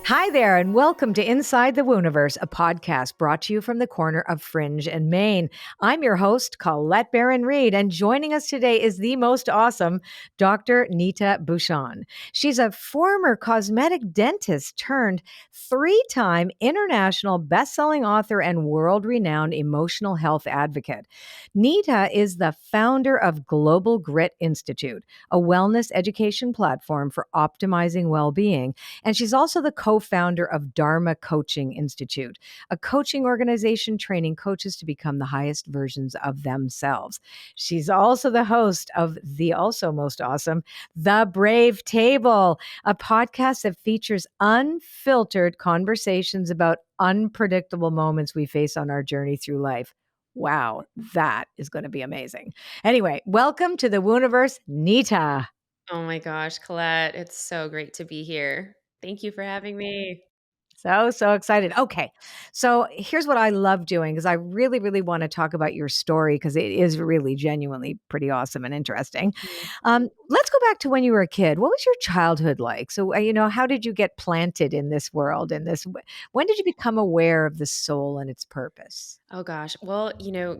Hi there, and welcome to Inside the Wooniverse, a podcast brought to you from the corner of Fringe and Maine. I'm your host, Colette Baron-Reid, and joining us today is the most awesome Dr. Neeta Bhushan. She's a former cosmetic dentist turned three-time international best-selling author and world-renowned emotional health advocate. Neeta is the founder of Global Grit Institute, a wellness education platform for optimizing well-being, and she's also the co-founder of Dharma Coaching Institute, a coaching organization training coaches to become the highest versions of themselves. She's also the host of the also most awesome The Brave Table, a podcast that features unfiltered conversations about unpredictable moments we face on our journey through life. Wow, that is going to be amazing. Anyway, welcome to the Wooniverse, Neeta. Oh my gosh, Colette, it's so great to be here. Thank you for having me. So excited. Okay. So here's what I love doing because I really, really want to talk about your story because it is really genuinely pretty awesome and interesting. Mhm. Let's go back to when you were a kid. What was your childhood like? So, how did you get planted in this world? When did you become aware of the soul and its purpose? Oh gosh. Well,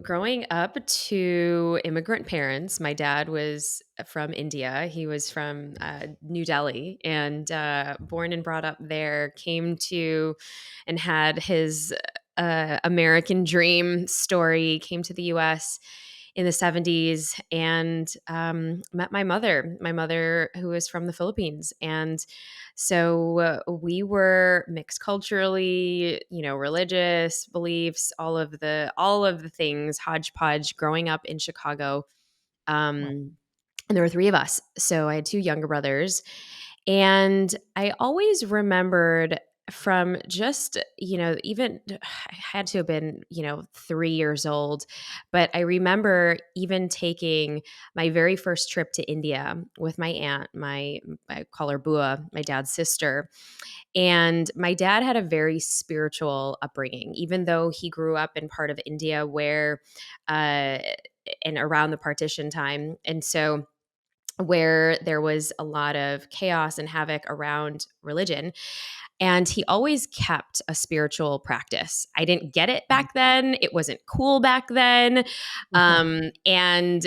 growing up to immigrant parents, my dad was from India. He was from New Delhi and born and brought up there, came to and had his American dream story, came to the US in the 70s and met my mother who was from the Philippines. And so we were mixed culturally, religious beliefs, all of the things, hodgepodge. Growing up in Chicago, and there were three of us. So I had two younger brothers, and I always remembered from just, even I had to have been, 3 years old, but I remember even taking my very first trip to India with my aunt, I call her Bua, my dad's sister. And my dad had a very spiritual upbringing, even though he grew up in part of India where, uh, and around the partition time. And so, where there was a lot of chaos and havoc around religion. And he always kept a spiritual practice. I didn't get it back then. It wasn't cool back then. And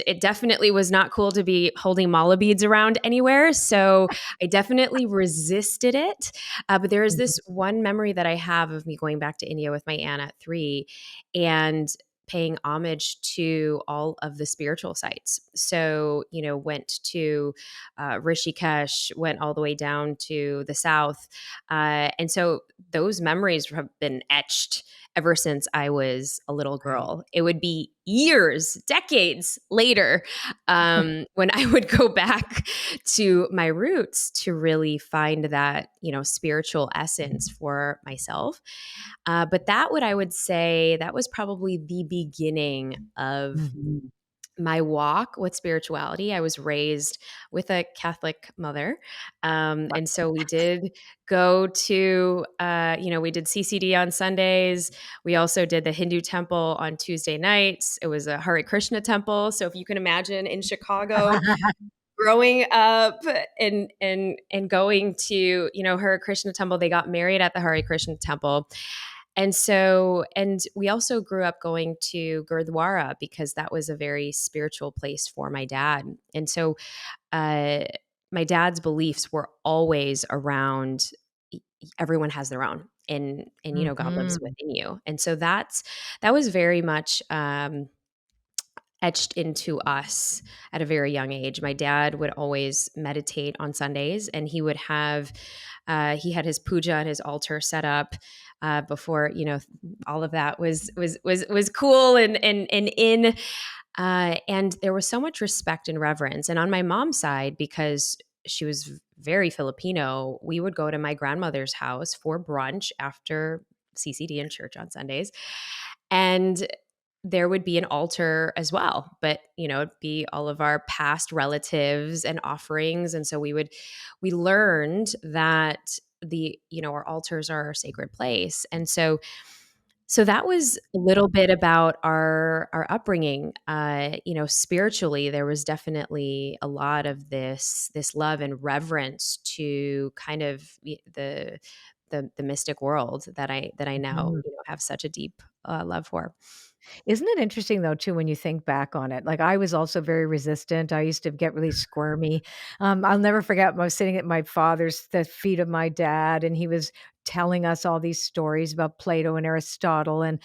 it definitely was not cool to be holding mala beads around anywhere. So I definitely resisted it. But there is this one memory that I have of me going back to India with my aunt at 3 and paying homage to all of the spiritual sites. So, went to Rishikesh, went all the way down to the south. And so those memories have been etched ever since I was a little Right. girl. It would be years, decades later, when I would go back to my roots to really find that, spiritual essence for myself. But that what I would say that was probably the beginning of Mhm. my walk with spirituality. I was raised with a Catholic mother. And so we did go to, we did CCD on Sundays. We also did the Hindu temple on Tuesday nights. It was a Hare Krishna temple. So if you can imagine in Chicago, growing up and going to, Hare Krishna temple, they got married at the Hare Krishna temple. And we also grew up going to Gurdwara because that was a very spiritual place for my dad. And so uh, my dad's beliefs were always around everyone has their own, and God lives Mhm. within you. And so that was very much etched into us at a very young age. My dad would always meditate on Sundays, and he had his puja and his altar set up before all of that was cool and in. And there was so much respect and reverence. And on my mom's side, because she was very Filipino, we would go to my grandmother's house for brunch after CCD and church on Sundays. And there would be an altar as well, but it'd be all of our past relatives and offerings. And so we learned that our altars are our sacred place. And so that was a little bit about our upbringing. Spiritually, there was definitely a lot of this love and reverence to kind of the mystic world that I now, Mhm. have such a deep love for. Isn't it interesting though too when you think back on it? Like I was also very resistant. I used to get really squirmy. I'll never forget I was sitting at my father's the feet of my dad, and he was telling us all these stories about Plato and Aristotle and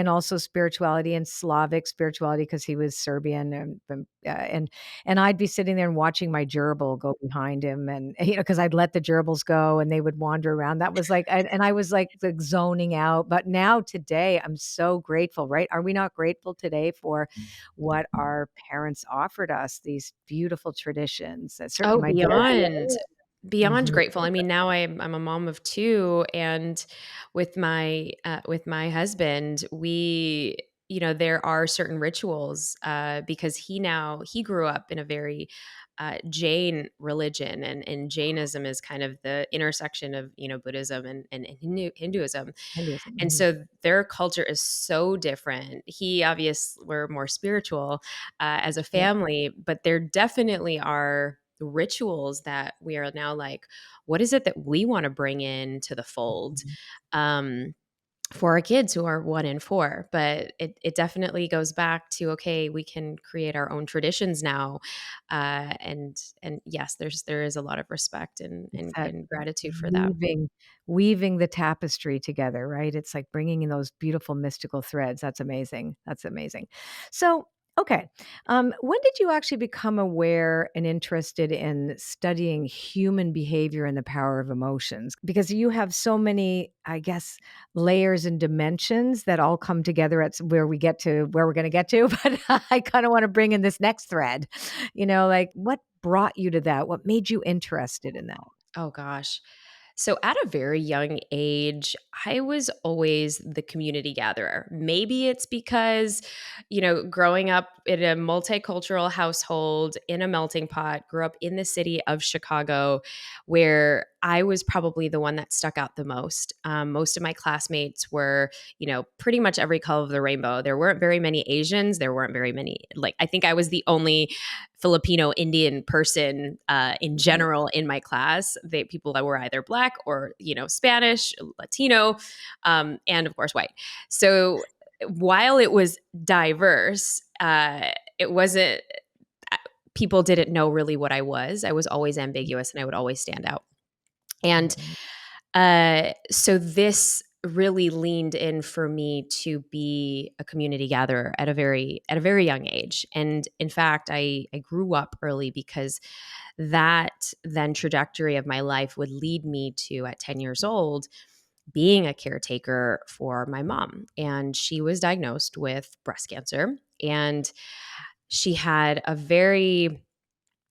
also spirituality and Slavic spirituality because he was Serbian and I'd be sitting there and watching my gerbil go behind him and because I'd let the gerbils go and they would wander around. That was and I was like zoning out. But now today I'm so grateful, right? Are we not grateful today for what our parents offered us, these beautiful traditions? Certainly Oh, my dad. beyond Mhm. grateful. I mean, now I'm a mom of 2, and with my husband, we there are certain rituals, because he grew up in a very Jain religion, and Jainism is kind of the intersection of Buddhism and Hinduism, Hinduism. and Mhm. so their culture is so different. He obviously We're more spiritual as a Yep. family, but there definitely are rituals that we are now like, what is it that we want to bring in to the fold? Mhm. Um, for our kids who are 1 and 4, but it definitely goes back to, okay, we can create our own traditions now, and yes, there is a lot of respect and It's and, that and gratitude for that. weaving weaving the tapestry together, right? It's like bringing in those beautiful mystical threads. That's amazing. That's amazing. So, okay, when did you actually become aware and interested in studying human behavior and the power of emotions? Because you have so many, I guess, layers and dimensions that all come together at where we get to where we're going to get to. But I kind of want to bring in this next thread. Like what brought you to that? What made you interested in that? Oh gosh. So at a very young age, I was always the community gatherer. Maybe it's because, growing up in a multicultural household in a melting pot, grew up in the city of Chicago, where I was probably the one that stuck out the most. Most of my classmates were, pretty much every color of the rainbow. There weren't very many Asians. There weren't very many, like, I think I was the only Filipino Indian person in Mhm. general in my class. People that were either black or Spanish, Latino, and of course white. So while it was diverse, it wasn't. uh, People didn't know really what I was. I was always ambiguous, and I would always stand out. And Right. so this really leaned in for me to be a community gatherer at a very young age. And in fact, I grew up early because that then trajectory of my life would lead me to, at 10 years old, being a caretaker for my mom. And she was diagnosed with breast cancer, and she had a very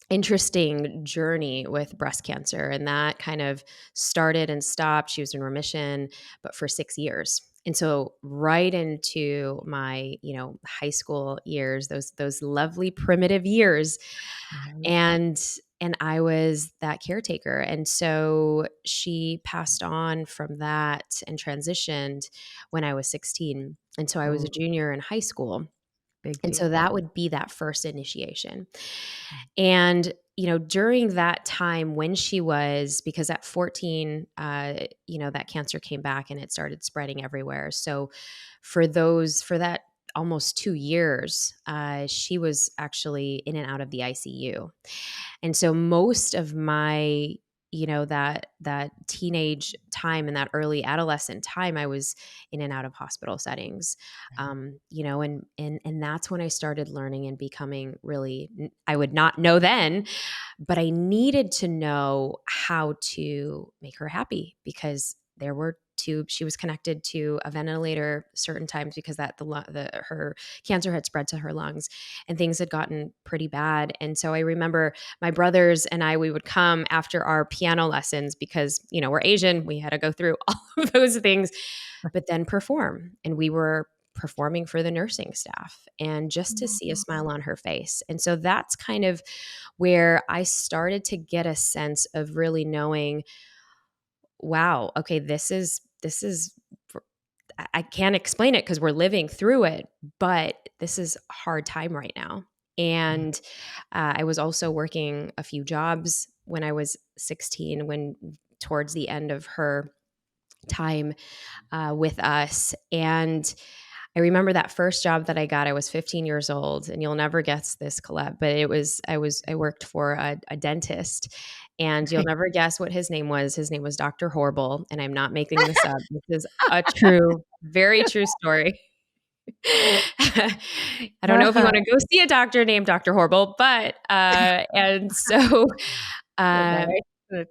interesting journey with breast cancer, and that kind of started and stopped. She was in remission, but for 6 years. And so right into my, high school years, those lovely primitive years, Right. and I was that caretaker. And so she passed on from that and transitioned when I was 16. And so I was a Oh, junior in high school. big And so deal. that would be that first initiation. And, during that time when she was, because at 14, that cancer came back and it started spreading everywhere. So for that almost 2 years, she was actually in and out of the ICU. And so most of my, that teenage time and that early adolescent time, I was in and out of hospital settings. And that's when I started learning and becoming really, I would not know then, but I needed to know how to make her happy, because there were tubes. She was connected to a ventilator certain times because her cancer had spread to her lungs, and things had gotten pretty bad. And so I remember my brothers and we would come after our piano lessons because, we're Asian. We had to go through all of those things, but then perform. And we were performing for the nursing staff, and just to see a smile on her face. And so that's kind of where I started to get a sense of really knowing, wow, okay, this is I can't explain it because we're living through it, but this is a hard time right now. Right. And I was also working a few jobs when I was 16, when towards the end of her time with us. And I remember that first job that I got. I was 15 years old, and you'll never guess this, Colette, but I worked for a dentist, and you'll never guess what his name was. His name was Dr. Horrible, and I'm not making this up. This is a true, very true story. I don't know if you want to go see a doctor named Dr. Horrible, but and so Okay. um,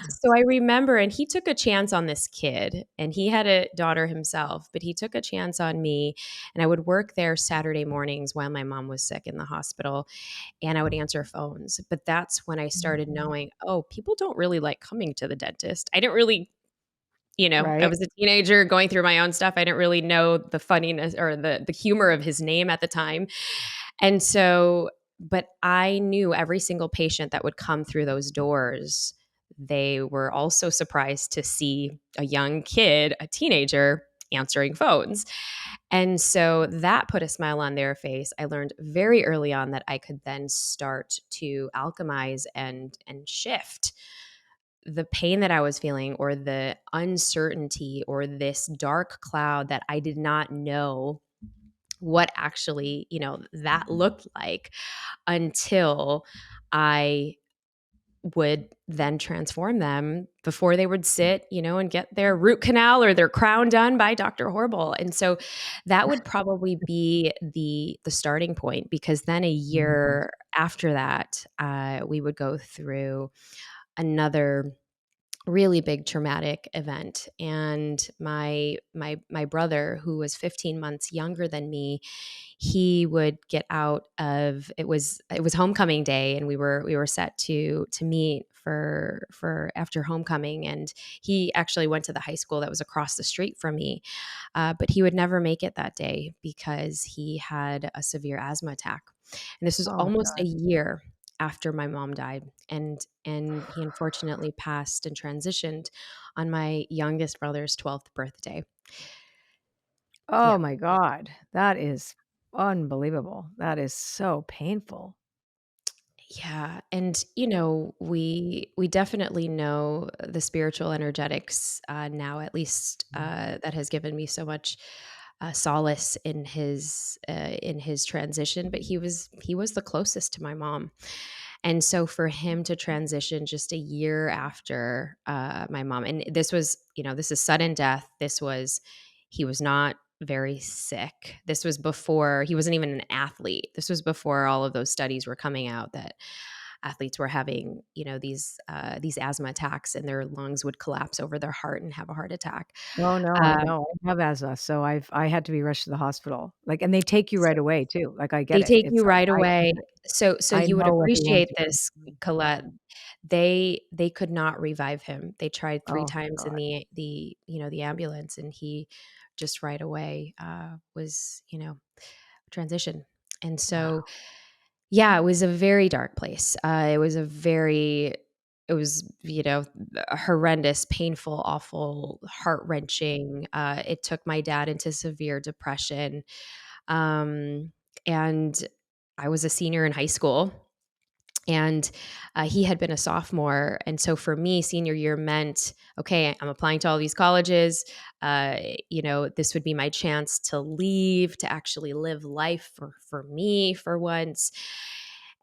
so I remember, and he took a chance on this kid, and he had a daughter himself, but he took a chance on me. And I would work there Saturday mornings while my mom was sick in the hospital, and I would answer phones. But that's when I started knowing, oh, people don't really like coming to the dentist. I didn't really, I Right. was a teenager going through my own stuff. I didn't really know the funniness or the humor of his name at the time. And so, but I knew every single patient that would come through those doors, they were also surprised to see a young kid, a teenager, answering phones. And so that put a smile on their face. I learned very early on that I could then start to alchemize and shift the pain that I was feeling, or the uncertainty, or this dark cloud that I did not know what actually, that looked like, until I would then transform them before they would sit, and get their root canal or their crown done by Dr. Horrible. And so that would probably be the starting point, because then a year after that, we would go through another really big traumatic event, and my brother, who was 15 months younger than me, he would get out of it was homecoming day, and we were set to meet for after homecoming. And he actually went to the high school that was across the street from me, but he would never make it that day because he had a severe asthma attack. And this was Oh my almost a God. year after my mom died, and he unfortunately passed and transitioned on my youngest brother's 12th birthday. Oh Yeah. my God. That is unbelievable. That is so painful. Yeah, and we definitely know the spiritual energetics now. At least that has given me so much solace in his transition. But he was the closest to my mom, and so for him to transition just a year after my mom, and this is sudden death. He was not very sick. This was before he wasn't even an athlete. This was before all of those studies were coming out that athletes were having, these asthma attacks, and their lungs would collapse over their heart and have a heart attack. Oh, no, I Um, know. I have asthma, so I had to be rushed to the hospital. Like, and they take you so right away too. Like, I get they it. take you It's like right I away. get it. So I you would know what he went appreciate through. this, Colette. They could not revive him. They tried three Oh times in god. the ambulance, and he just right away was transition. And so, Wow. yeah, it was a very dark place. It was, horrendous, painful, awful, heart wrenching. It took my dad into severe depression. Um, and I was a senior in high school, and he had been a sophomore. And so for me, senior year meant, okay, I'm applying to all these colleges. This would be my chance to leave, to actually live life for me for once,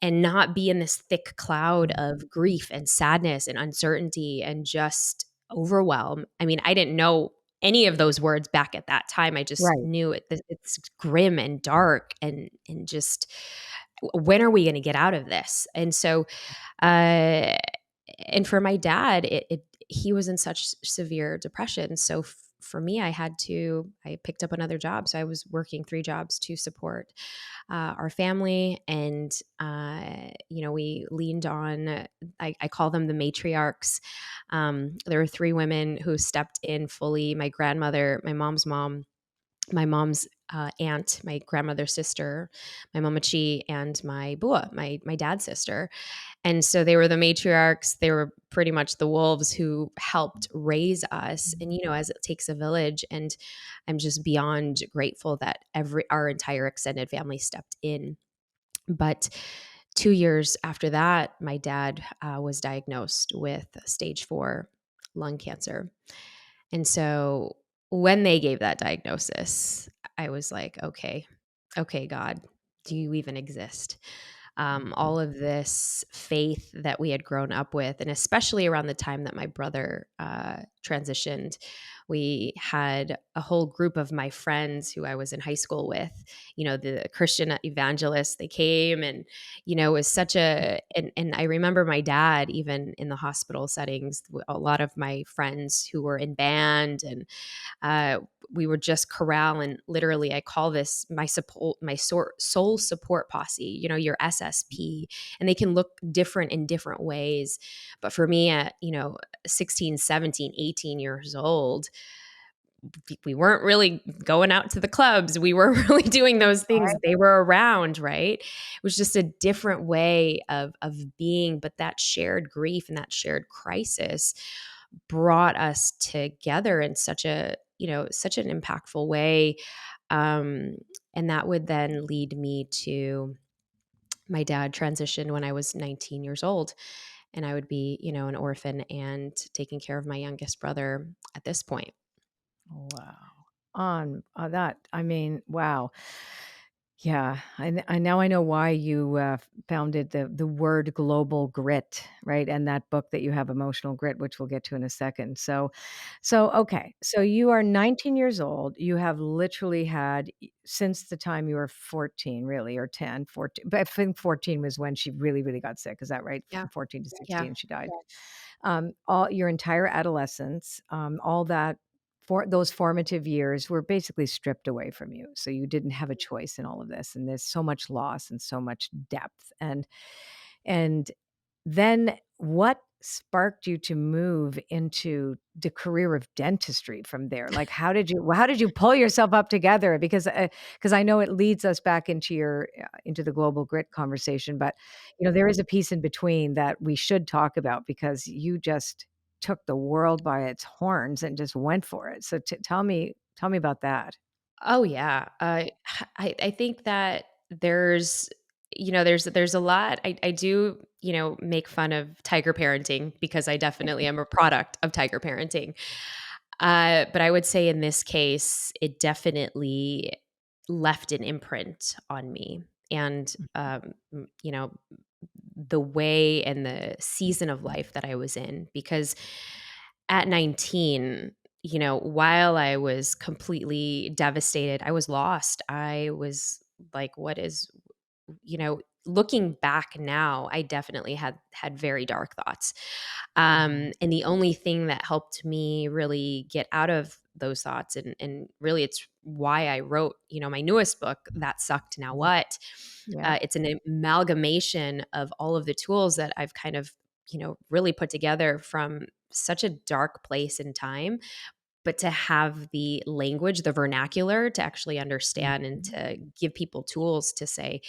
and not be in this thick cloud of grief and sadness and uncertainty and just overwhelm. I mean, I didn't know any of those words back at that time. I just Right. knew it's grim and dark, and just when are we going to get out of this? And so, uh, and for my dad, he was in such severe depression. So for me, I picked up another job. So I was working three jobs to support our family. And, we leaned on, I call them the matriarchs. There were three women who stepped in fully: my grandmother, my mom's mom, my mom's aunt, my grandmother's sister, my mama Chi, and my bua, my dad's sister. And so they were the matriarchs. They were pretty much the wolves who helped raise us. And as it takes a village, and I'm just beyond grateful that our entire extended family stepped in. But 2 years after that, my dad was diagnosed with stage 4 lung cancer. And so when they gave that diagnosis, I was like, okay, God, do you even exist? All of this faith that we had grown up with, and especially around the time that my brother transitioned, we had a whole group of my friends who I was in high school with, the Christian evangelists, they came and, it was such and I remember my dad, even in the hospital settings, a lot of my friends who were in band and uh, we would just corral and literally I call this my support, my soul support posse, your SSP, and they can look different in different ways. But for me at, 16, 17, 18 years old, we weren't really going out to the clubs. We weren't really doing those things. They were around, right? It was just a different way of being, but that shared grief and that shared crisis brought us together in such an impactful way. Um, and that would then lead me to my dad transitioned when I was 19 years old. And I would be, an orphan and taking care of my youngest brother at this point. Wow. On that, I mean, wow. Yeah, I now I know why you founded the word global grit, right? And that book that you have, Emotional Grit, which we'll get to in a second. So okay, so you are 19 years old. You have literally had since the time you were 14, really, or 10, 14. But I think 14 was when she really, really got sick. Is that right? Yeah. From 14 to Yeah. 16, she died. All your entire adolescence, all that for those formative years were basically stripped away from you. So you didn't have a choice in all of this. And there's so much loss and so much depth. And then what sparked you to move into the career of dentistry from there? Like how did you pull yourself up together? Because I know it leads us back into your into the global grit conversation, but there is a piece in between that we should talk about because you just took the world by its horns and just went for it. So tell me about that. Oh yeah. I think that there's a lot. I do, make fun of tiger parenting because I definitely am a product of tiger parenting. But I would say in this case, it definitely left an imprint on me. And, the way and the season of life that I was in, because at 19, while I was completely devastated, I was lost. I was like, what is, looking back now, I definitely had very dark thoughts. Mhm. And the only thing that helped me really get out of those thoughts, and really it's why I wrote, my newest book, That Sucked Now What? Yeah. It's an amalgamation of all of the tools that I've kind of, really put together from such a dark place in time, but to have the language, the vernacular to actually understand and Mhm. to give people tools to say,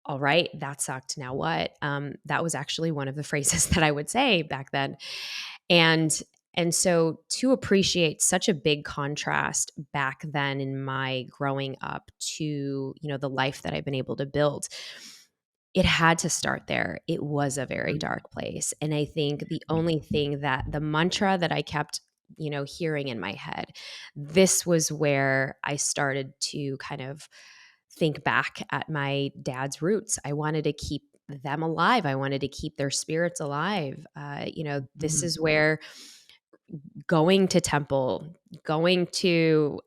all right, that sucked. Now what? That was actually one of the phrases that I would say back then. And and so to appreciate such a big contrast back then in my growing up to, the life that I've been able to build, it had to start there. It was a very dark place. And I think the only thing that the mantra that I kept, hearing in my head, this was where I started to kind of think back at my dad's roots. I wanted to keep them alive. I wanted to keep their spirits alive. This Mhm. is where going to temple, going to,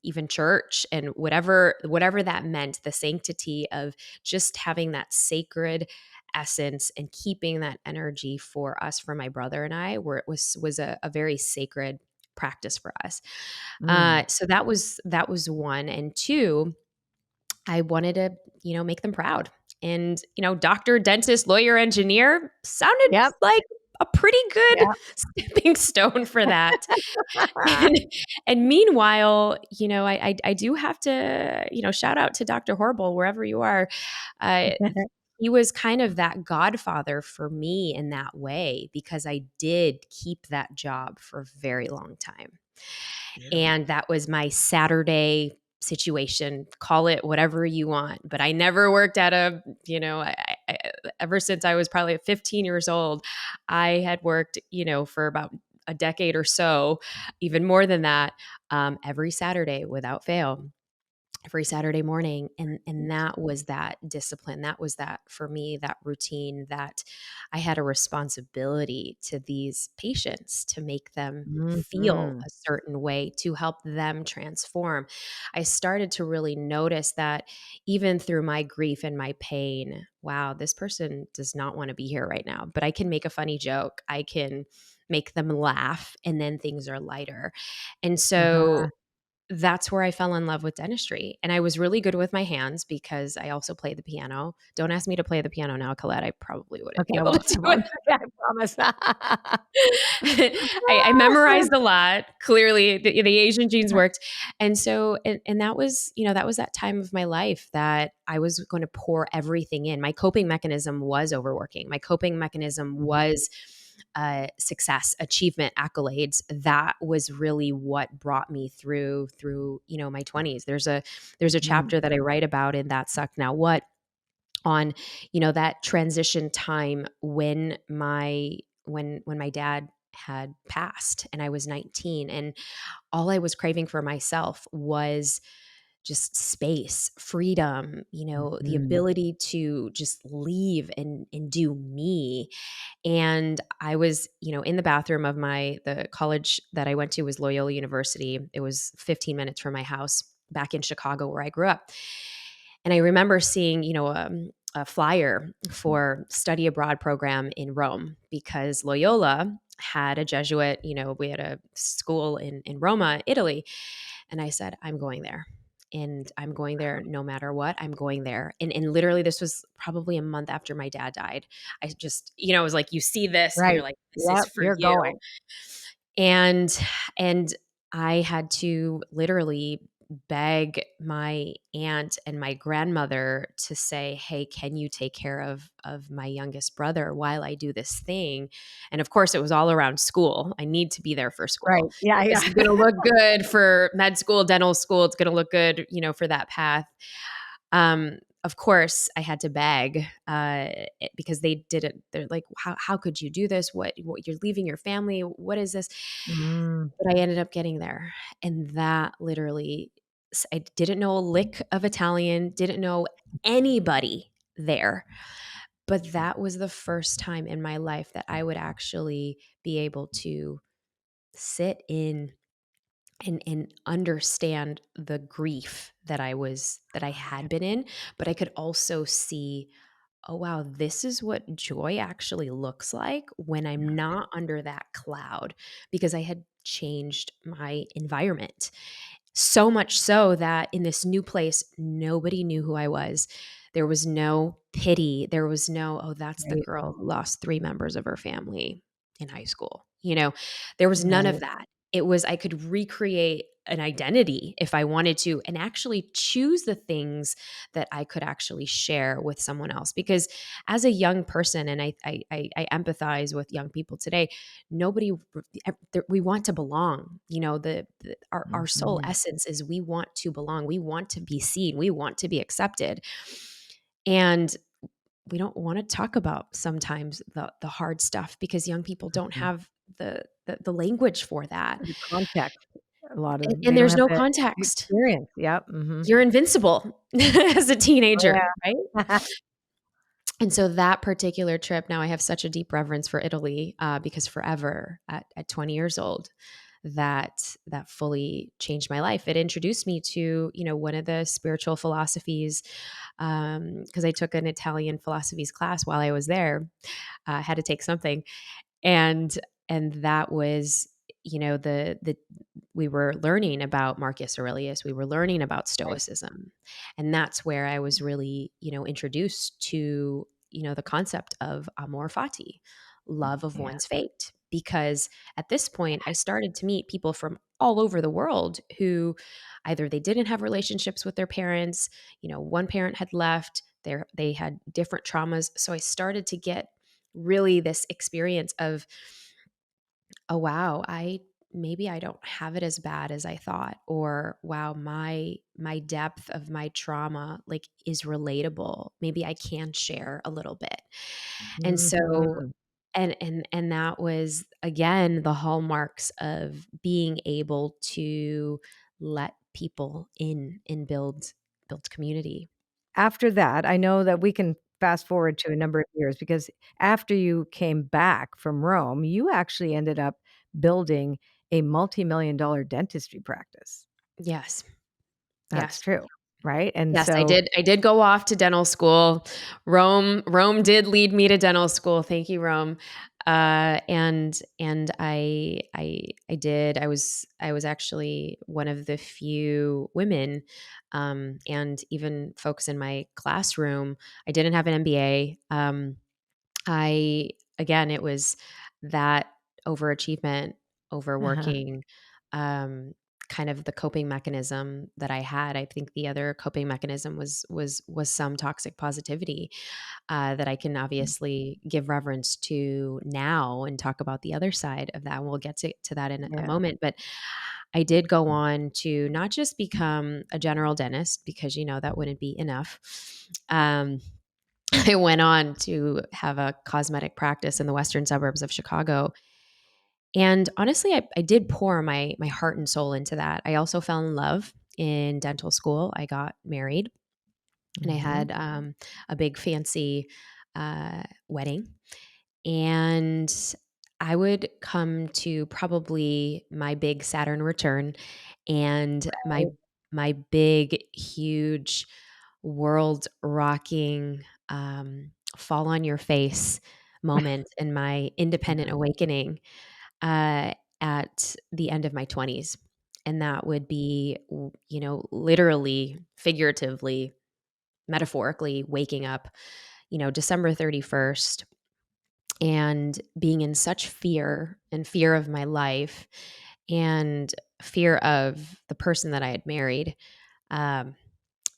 even church and whatever that meant, the sanctity of just having that sacred essence and keeping that energy for us, for my brother and I, where it was a very sacred practice for us. Mm. So that was one. And two, I wanted to, make them proud. And, doctor, dentist, lawyer, engineer sounded Yep. like a pretty good Yep. stepping stone for that. And, and meanwhile, I do have to, shout out to Dr. Horrible, wherever you are. Uh, he was kind of that godfather for me in that way because I did keep that job for a very long time. And that was my Saturday situation. Call it whatever you want. But I never worked at a, ever since I was probably 15 years old, I had worked, for about a decade or so, even more than that, every Saturday without fail, every Saturday morning. And that was that discipline. That was that for me, that routine, that I had a responsibility to these patients to make them feel Mhm. a certain way, to help them transform. I started to really notice that even through my grief and my pain, wow, this person does not want to be here right now, but I can make a funny joke. I can make them laugh, and then things are lighter. And Uh-huh. so that's where I fell in love with dentistry. And I was really good with my hands because I also play the piano. Don't ask me to play the piano now, Colette. I probably wouldn't be Okay, I able to won't. I do it. won't. I promise. I memorized a lot. Clearly, the Asian genes worked. And so, and that was, that was that time of my life that I was going to pour everything in. My coping mechanism was overworking. My coping mechanism was success, achievement, accolades. That was really what brought me through my 20s. There's a Mhm. chapter that I write about in That Sucked Now What, on that transition time when my dad had passed and I was 19, and all I was craving for myself was just space, freedom, the Mhm. ability to just leave and do me. And I was, in the bathroom of the college that I went to was Loyola University. It was 15 minutes from my house back in Chicago where I grew up. And I remember seeing, a flyer for study abroad program in Rome, because Loyola had a Jesuit, we had a school in Roma, Italy. And I said, I'm going there. And I'm going there no matter what. I'm going there. And literally, this was probably a month after my dad died. I just, I was like, you see this and you're Right. like, this is Yep, for you're you. going. And and I had to literally beg my aunt and my grandmother to say, "Hey, can you take care of my youngest brother while I do this thing?" And of course, it was all around school. I need to be there for Right. school. Yeah, If yeah. this is going to look good for med school, dental school, it's going to look good, for that path. Of course, I had to beg because they did it. They're like, how could you do this? What, you're leaving your family? What is this? Mm. But I ended up getting there. And that literally, I didn't know a lick of Italian, didn't know anybody there. But that was the first time in my life that I would actually be able to sit in and understand the grief that I had been in, but I could also see, oh wow, this is what joy actually looks like when I'm not under that cloud, because I had changed my environment. So much so that in this new place, nobody knew who I was. There was no pity. There was no, oh, that's the Right, girl who lost three members of her family in high school. There was none of right. that. It was, I could recreate an identity if I wanted to, and actually choose the things that I could actually share with someone else. Because as a young person, and I empathize with young people today, nobody, we want to belong. Our soul Mhm. essence is, we want to belong, we want to be seen, we want to be accepted. And we don't want to talk about sometimes the hard stuff, because young people don't Mhm. have the language for that. The context, a lot of And they don't there's have no the context. experience. Yep, mhm. You're invincible as a Oh, teenager, right? yeah. And so that particular trip, now I have such a deep reverence for Italy, because forever at 20 years old, that fully changed my life. It introduced me to, one of the spiritual philosophies, because I took an Italian philosophies class while I was there. I had to take something, and that was, the we were learning about Marcus Aurelius, we were learning about Right. stoicism, and that's where I was really, introduced to, the concept of amor fati, love of Yeah. one's fate. Because at this point I started to meet people from all over the world who either they didn't have relationships with their parents, one parent had left, they had different traumas. So I started to get really this experience of, oh wow, maybe I don't have it as bad as I thought, or wow, my depth of my trauma like is relatable, maybe I can share a little bit. And so, Mhm. and that was again, the hallmarks of being able to let people in and build community. After that, I know that we can fast forward to a number of years because after you came back from Rome, you actually ended up building a multi-million dollar dentistry practice. Yes. That's Yes. true, right? And Yes, so I did go off to dental school. Rome did lead me to dental school. Thank you, Rome. And I did. I was actually one of the few women, and even folks in my classroom. I didn't have an MBA. I again, it was that overachievement, uh-huh, overworking, um, kind of the coping mechanism that I had. I think the other coping mechanism was some toxic positivity that I can obviously give reverence to now and talk about the other side of that. And we'll get to that in a yeah, moment. But I did go on to not just become a general dentist because that wouldn't be enough. Um, I went on to have a cosmetic practice in the western suburbs of Chicago. And honestly, I did pour my heart and soul into that. I also fell in love in dental school. I got married and I mhm, had a big fancy wedding. And I would come to probably my big Saturn return and right, my big, huge, world rocking, fall on your face moment in my independent mhm, awakening uh, at the end of my 20s. And that would be, literally, figuratively, metaphorically waking up, December 31st and being in such fear and fear of my life and fear of the person that I had married, um,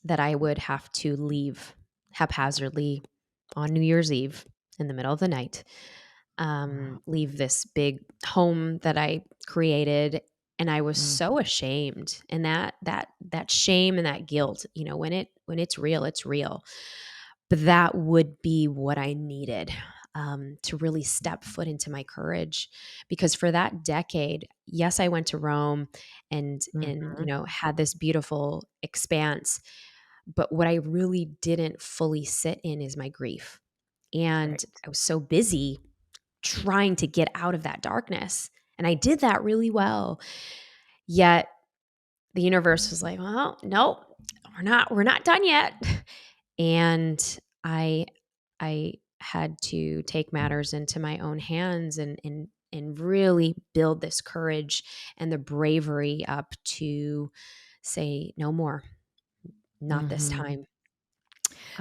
that I would have to leave haphazardly on New Year's Eve in the middle of the night, wow, leave this big home that I created. And I was mm, so ashamed, and that shame and that guilt, when it's real, it's real. But that would be what I needed, to really step foot into my courage, because for that decade, yes, I went to Rome and mhm, had this beautiful expanse, but what I really didn't fully sit in is my grief. And right, I was so busy trying to get out of that darkness. And I did that really well. Yet the universe was like, well, no, we're not done yet. And I had to take matters into my own hands and really build this courage and the bravery up to say no more, not this mhm. time.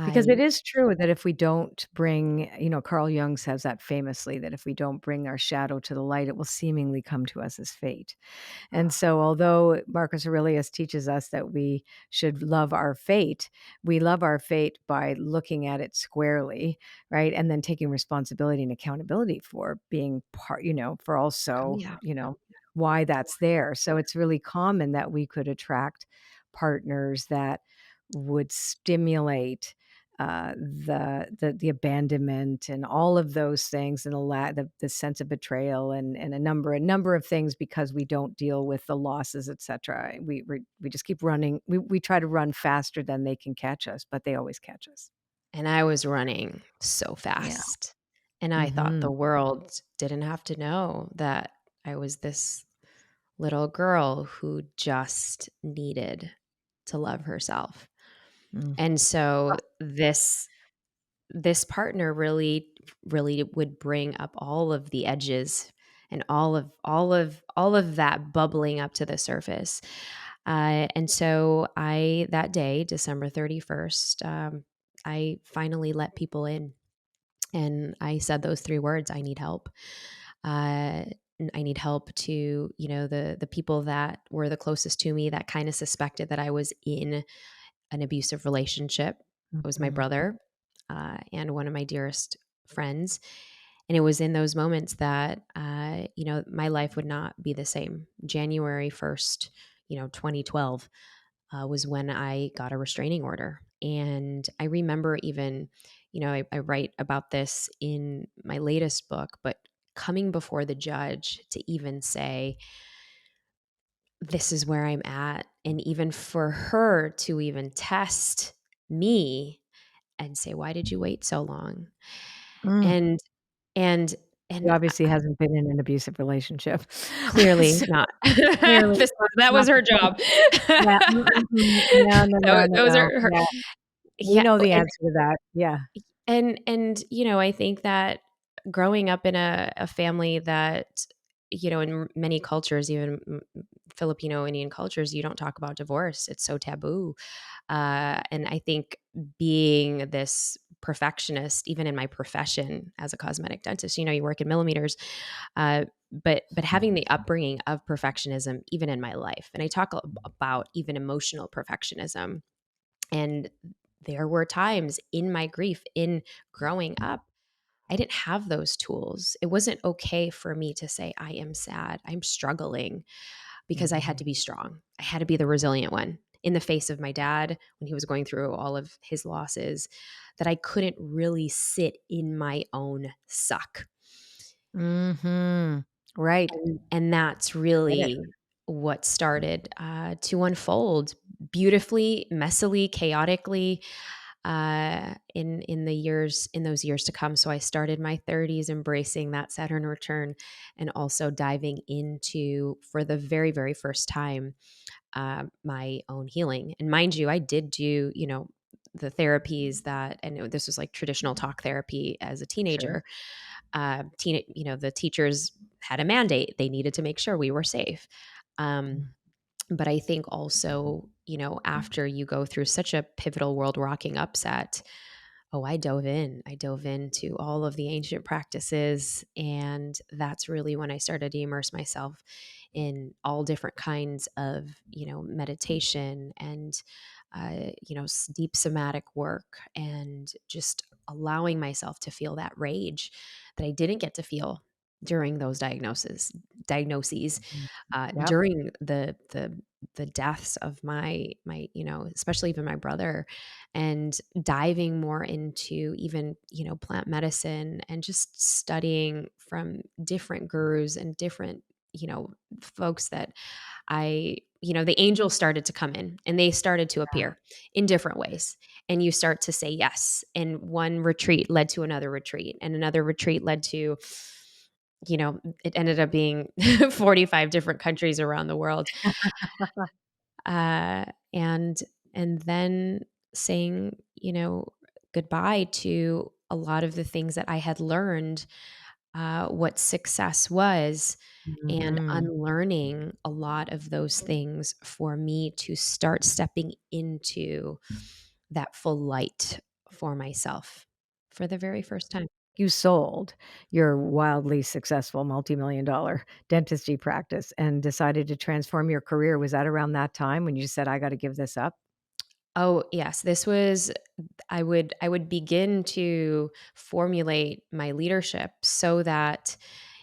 Because it I is true that if we don't bring Carl Jung says that famously, that if we don't bring our shadow to the light, it will seemingly come to us as fate. And so, although Marcus Aurelius teaches us that we should love our fate, we love our fate by looking at it squarely, right? And then taking responsibility and accountability for being part, for oh also, yeah. why that's there. So it's really common that we could attract partners that would stimulate the abandonment and all of those things and the sense of betrayal and a number of things because we don't deal with the losses, etc. We just keep running. We try to run faster than they can catch us, but they always catch us. And I was running so Yeah. fast. And I thought Hmm. the world didn't have to know that I was this little girl who just needed to love herself. Mm. And so this partner really would bring up all of the edges and all of that bubbling up to the surface. And so that day, December 31st, I finally let people in, and I said those three words: I need help. uh, I need help to, the people that were the closest to me that kind of suspected that I was in an abusive relationship. It was my Mhm. brother, and one of my dearest friends. And it was in those moments that, my life would not be the same. January 1st, 2012, was when I got a restraining order. And I remember even, I write about this in my latest book, but coming before the judge to even say, this is where I'm at. And even for her to even test me and say, why did you wait so long? Mm. And, and, He and obviously hasn't been in an abusive relationship. clearly So, not. clearly, that's That was not the her case. job. Yeah, no, no, no, no, Those no, are her. yeah. We Yeah. know the answer to that. Yeah. I think that growing up in a family that, in many cultures, even Filipino Indian cultures, you don't talk about divorce. It's so taboo. And I think being this perfectionist, even in my profession as a cosmetic dentist, you work in millimeters, but having the upbringing of perfectionism, even in my life, and I talk about even emotional perfectionism. And there were times in my grief, in growing up, I didn't have those tools. It wasn't okay for me to say, I am sad, I'm struggling, because I had Mhm. to be strong. I had to be the resilient one in the face of my dad when he was going through all of his losses, that I couldn't really sit in my own suck. Mhm. Right. And that's Get it. really what started to unfold beautifully, messily, chaotically, in those years to come. So I started my 30s embracing that Saturn return, and also diving into, for the very, very first time, my own healing. And mind you, I did do, the therapies that, and this was like traditional talk therapy as a Sure. teenager. The teachers had a mandate; they needed to make sure we were safe. Um, Mm. but I think also, after you go through such a pivotal world rocking upset, oh, I dove in. I dove into all of the ancient practices. And that's really when I started to immerse myself in all different kinds of, meditation and, deep somatic work, and just allowing myself to feel that rage that I didn't get to feel during those diagnoses, Mhm. Yep. during the deaths of my, especially even my brother, and diving more into even, plant medicine, and just studying from different gurus and different, folks that the angels started to come in, and they started to appear in different ways. And you start to say yes. And one retreat led to another retreat, and another retreat led to, it ended up being 45 different countries around the world. Uh, and and then saying, goodbye to a lot of the things that I had learned, what success was, and Mhm. unlearning a lot of those things for me to start stepping into that full light for myself for the very first time. You sold your wildly successful multi-million dollar dentistry practice and decided to transform your career. Was that around that time when you said, "I gotta give this up"? Oh, yes, this was, I would begin to formulate my leadership so that,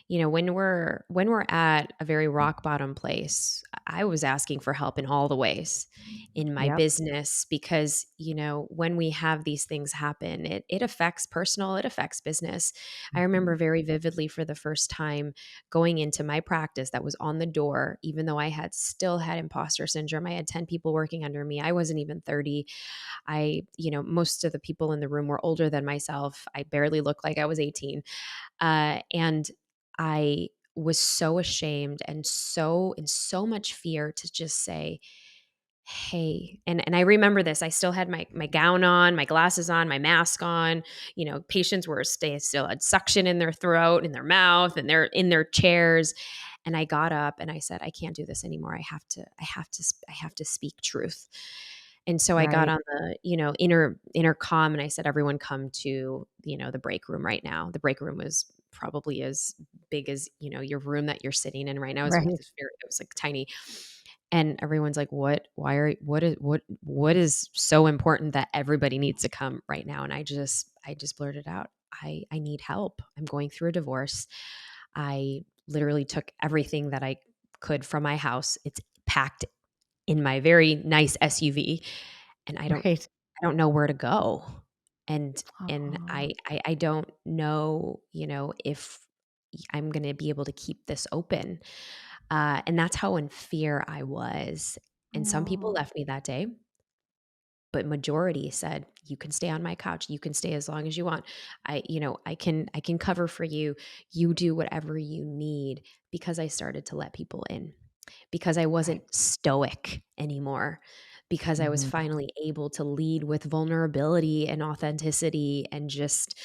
when we're at a very rock bottom place, I was asking for help in all the ways in my Yep. business, because, when we have these things happen, it affects personal, it affects business. I remember Mhm. very vividly, for the first time, going into my practice that was on the door, even though I had still had imposter syndrome. I had 10 people working under me. I wasn't even 30. Most of the people in the room were older than myself. I barely looked like I was 18. And I was so ashamed, and so in so much fear, to just say, hey. And I remember this. I still had my gown on, my glasses on, my mask on. Patients were still had suction in their throat, in their mouth, and they're in their chairs. And I got up and I said, I can't do this anymore. I have to speak truth. And so I got Right. on the, intercom, and I said, everyone come to, the break room right now. The break room was probably as big as, your room that you're sitting in right now. Right. It was like tiny. And everyone's like, what is so important that everybody needs to come right now? And I just blurted out, I need help. I'm going through a divorce. I literally took everything that I could from my house. It's packed in my very nice SUV, and I don't Right. I don't know where to go. And Oh. I don't know, if I'm going to be able to keep this open. And that's how in fear I was. And some people Oh. left me that day, but majority said, "You can stay on my couch. You can stay as long as you want. I can cover for you. You do whatever you need," because I started to let people in, because I Right. wasn't stoic anymore, because I was Mhm. finally able to lead with vulnerability and authenticity and just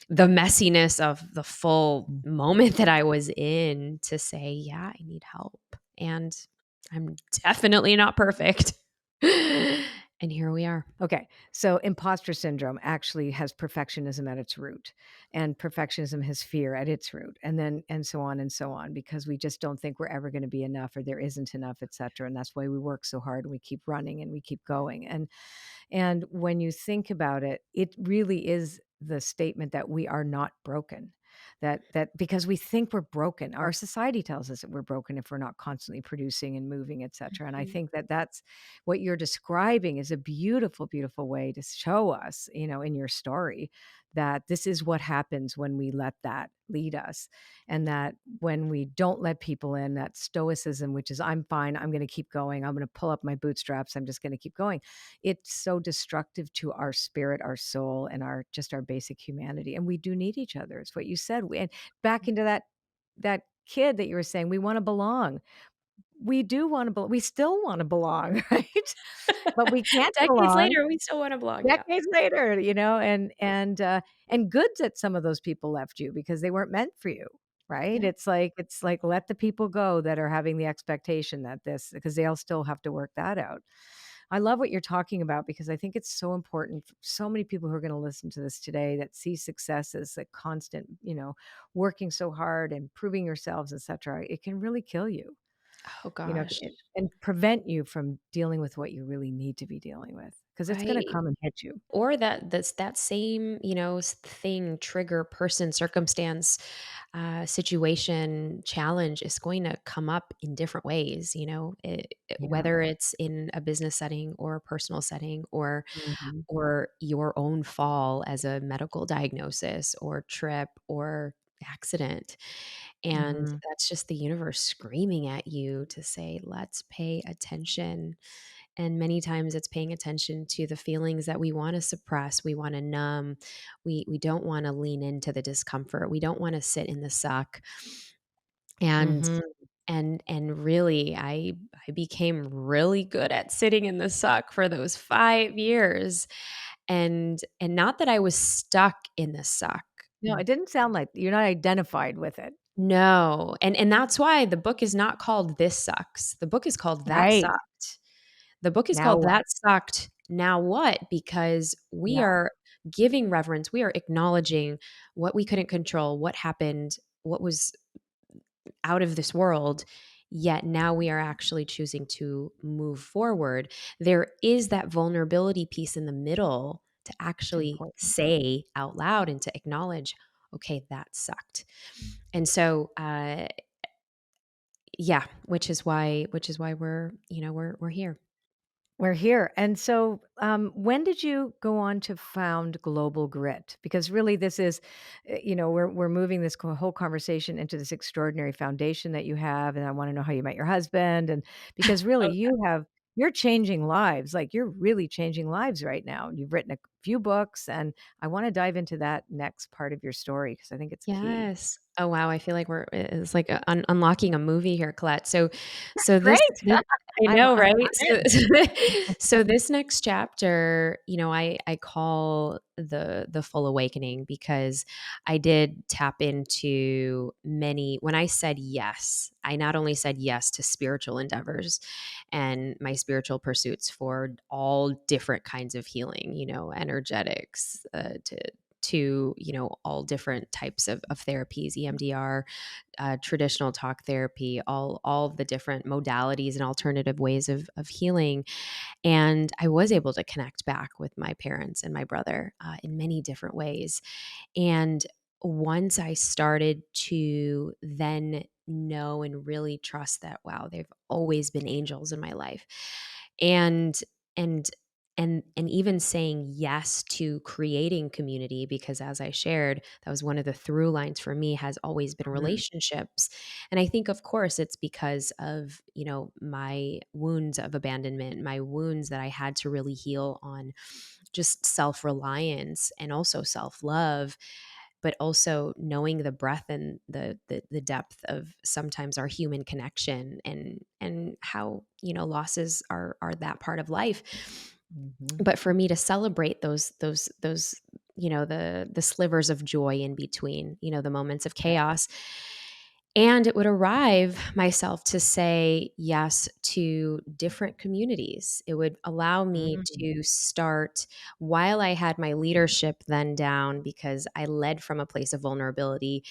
the messiness of the full Mm. moment that I was in, to say, "Yeah, I need help. And I'm definitely not perfect." And here we are. Okay, so imposter syndrome actually has perfectionism at its root, and perfectionism has fear at its root, and then and so on, because we just don't think we're ever going to be enough or there isn't enough, et cetera. And that's why we work so hard and we keep running and we keep going. And when you think about it, it really is the statement that we are not broken. That because we think we're broken. Our society tells us that we're broken if we're not constantly producing and moving, et cetera. And I Mhm. think that that's what you're describing is a beautiful, beautiful way to show us, in your story, that this is what happens when we let that lead us. And that when we don't let people in, that stoicism, which is, I'm fine, I'm going to keep going, I'm going to pull up my bootstraps, I'm just going to keep going, it's so destructive to our spirit, our soul, and our basic humanity. And we do need each other. It's what you said. And back into that kid that you were saying, we want to belong. We do want to belong. We still want to belong, right? But we can't Decades belong later, we still wanna belong, yeah. decades later, and good that some of those people left you because they weren't meant for you, right? Yeah. It's like let the people go that are having the expectation that this because they'll still have to work that out. I love what you're talking about because I think it's so important for so many people who are going to listen to this today that see success as a constant, working so hard and proving yourselves, etc. It can really kill you, Oh gosh. and prevent you from dealing with what you really need to be dealing with because it's going to Right. come and hit you. Or that same, thing, trigger, person, circumstance, situation, challenge is going to come up in different ways, Yeah. whether it's in a business setting or a personal setting, or Mhm. your own fall as a medical diagnosis or trip or accident. And Mhm. that's just the universe screaming at you to say, let's pay attention. And many times it's paying attention to the feelings that we want to suppress, we want to numb. We don't want to lean into the discomfort. We don't want to sit in the suck. And Mhm. and really I became really good at sitting in the suck for those 5 years. And not that I was stuck in the suck. No, it didn't sound like you're not identified with it. No, and that's why the book is not called This Sucks. The book is called That Right. Sucked. The book is Now called what? That Sucked, Now What? Because we Yeah. are giving reverence, we are acknowledging what we couldn't control, what happened, what was out of this world, yet now we are actually choosing to move forward. There is that vulnerability piece in the middle to It's actually important. say out loud and to acknowledge, okay, that sucked. And so, yeah, which is why we're here. We're here. And so, when did you go on to found Global Grit? Because really, this is, we're moving this whole conversation into this extraordinary foundation that you have, and I want to know how you met your husband, and because really, you're changing lives. Like you're really changing lives right now. You've written a few books, and I want to dive into that next part of your story because I think it's key. Yes. Oh, wow, I feel like it's like unlocking a movie here, Colette. So Great. this I I'm know, I'm right? I'm in. So this next chapter, I call the full awakening, because I did tap into many. When I said yes, I not only said yes to spiritual endeavors and my spiritual pursuits for all different kinds of healing, energetics, to all different types of therapies, EMDR, traditional talk therapy, all of the different modalities and alternative ways of healing. And I was able to connect back with my parents and my brother in many different ways. And once I started to then know and really trust that, wow, they've always been angels in my life. And and and even saying yes to creating community, because as I shared, that was one of the through lines for me, has always been Mhm. relationships. And I think, of course, it's because of, my wounds of abandonment, my wounds that I had to really heal on just self-reliance and also self-love, but also knowing the breadth and the depth of sometimes our human connection, and how, losses are that part of life. Mhm. But for me to celebrate those the slivers of joy in between, the moments of Yeah. chaos, and it would arrive myself to say yes to different communities. It would allow me Mm. to start, while I had my leadership then down, because I led from a place of vulnerability.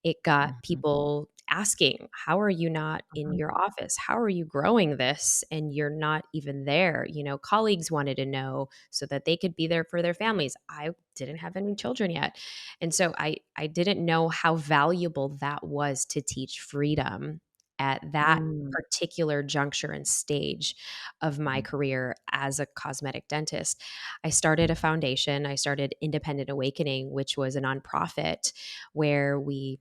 It got Mhm. people asking, how are you not in Mhm. your office? How are you growing this? And you're not even there. Colleagues wanted to know so that they could be there for their families. I didn't have any children yet. And so I didn't know how valuable that was to teach freedom at that Mm. particular juncture and stage of my career as a cosmetic dentist. I started a foundation. I started Independent Awakening, which was a nonprofit where we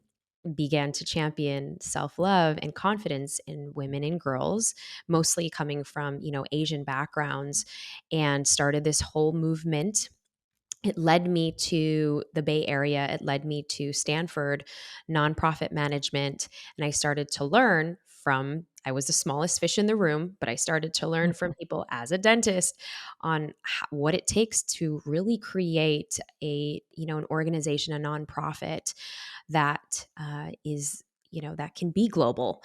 began to champion self-love and confidence in women and girls, mostly coming from, Asian backgrounds, and started this whole movement. It led me to the Bay Area. It led me to Stanford nonprofit management. And I started to learn from, I was the smallest fish in the room, but I started to learn from people as a dentist on what it takes to really create an organization, a nonprofit that is, that can be global.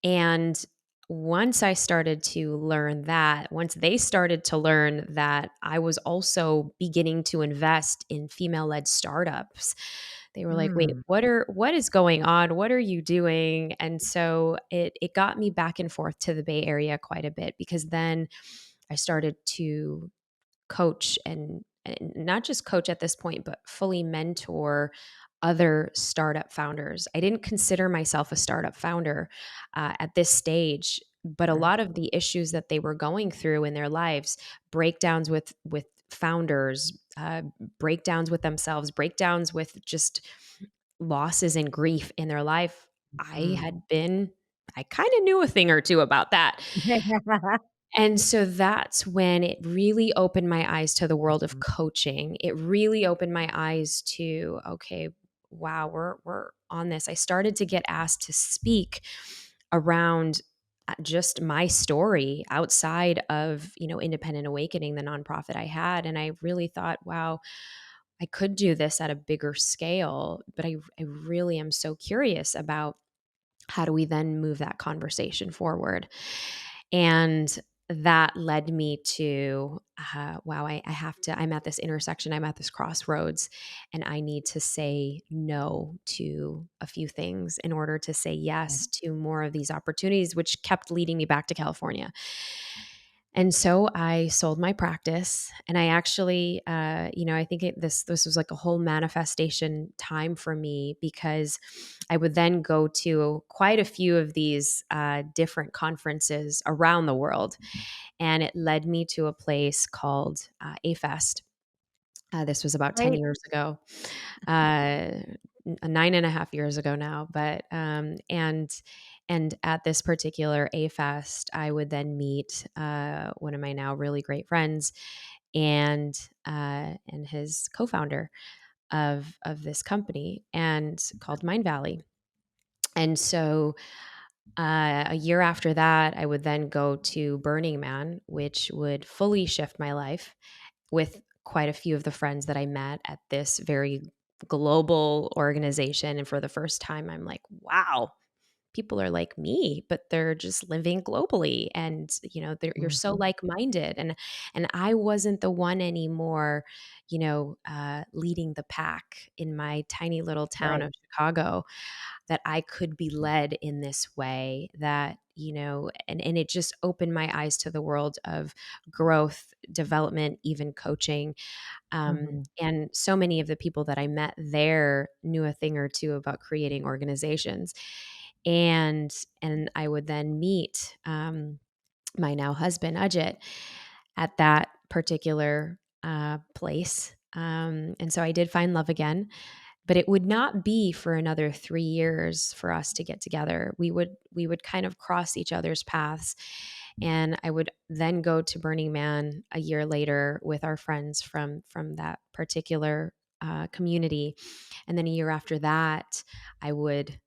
And once I started to learn that, once they started to learn that I was also beginning to invest in female-led startups, they were like, "Wait, Mm. what is going on? What are you doing?" And so it got me back and forth to the Bay Area quite a bit, because then I started to coach, and not just coach at this point, but fully mentor other startup founders. I didn't consider myself a startup founder at this stage, but a Right. lot of the issues that they were going through in their lives, breakdowns with founders, breakdowns with themselves, breakdowns with just losses and grief in their life. Mhm. I kind of knew a thing or two about that. And so that's when it really opened my eyes to the world of Mhm. coaching. It really opened my eyes to, okay, wow, we're on this. I started to get asked to speak around just my story outside of, Independent Awakening, the nonprofit I had. And I really thought, wow, I could do this at a bigger scale. But I really am so curious about, how do we then move that conversation forward? And that led me to, wow, I have to, I'm at this intersection, I'm at this crossroads, and I need to say no to a few things in order to say yes to more of these opportunities, which kept leading me back to California. And so I sold my practice, and I actually, I think this was like a whole manifestation time for me, because I would then go to quite a few of these different conferences around the world, and it led me to a place called A Fest. This was about 10 Right. years ago, uh, 9.5 years ago now. But and at this particular A Fest, I would then meet one of my now really great friends, and his co-founder of this company, and called Mind Valley. And so a year after that, I would then go to Burning Man, which would fully shift my life, with quite a few of the friends that I met at this very global organization. And for the first time, I'm like, wow, people are like me, but they're just living globally. And, you're so Mhm. like-minded. And I wasn't the one anymore, leading the pack in my tiny little town Right. of Chicago, that I could be led in this way, that, and it just opened my eyes to the world of growth, development, even coaching. Mhm. And so many of the people that I met there knew a thing or two about creating organizations. And I would then meet my now husband, Ajit, at that particular place. And so I did find love again, but it would not be for another 3 years for us to get together. We would kind of cross each other's paths, and I would then go to Burning Man a year later with our friends from that particular community, and then a year after that, I would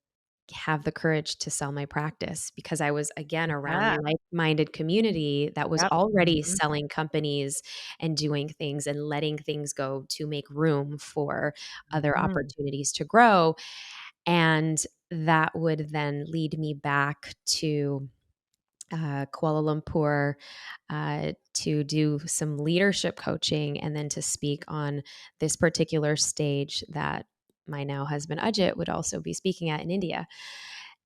have the courage to sell my practice because I was again around Yeah. like-minded community that was Yep. already Mhm. selling companies and doing things and letting things go to make room for other Mhm. opportunities to grow. And that would then lead me back to Kuala Lumpur to do some leadership coaching and then to speak on this particular stage that my now husband Ajit would also be speaking at in India.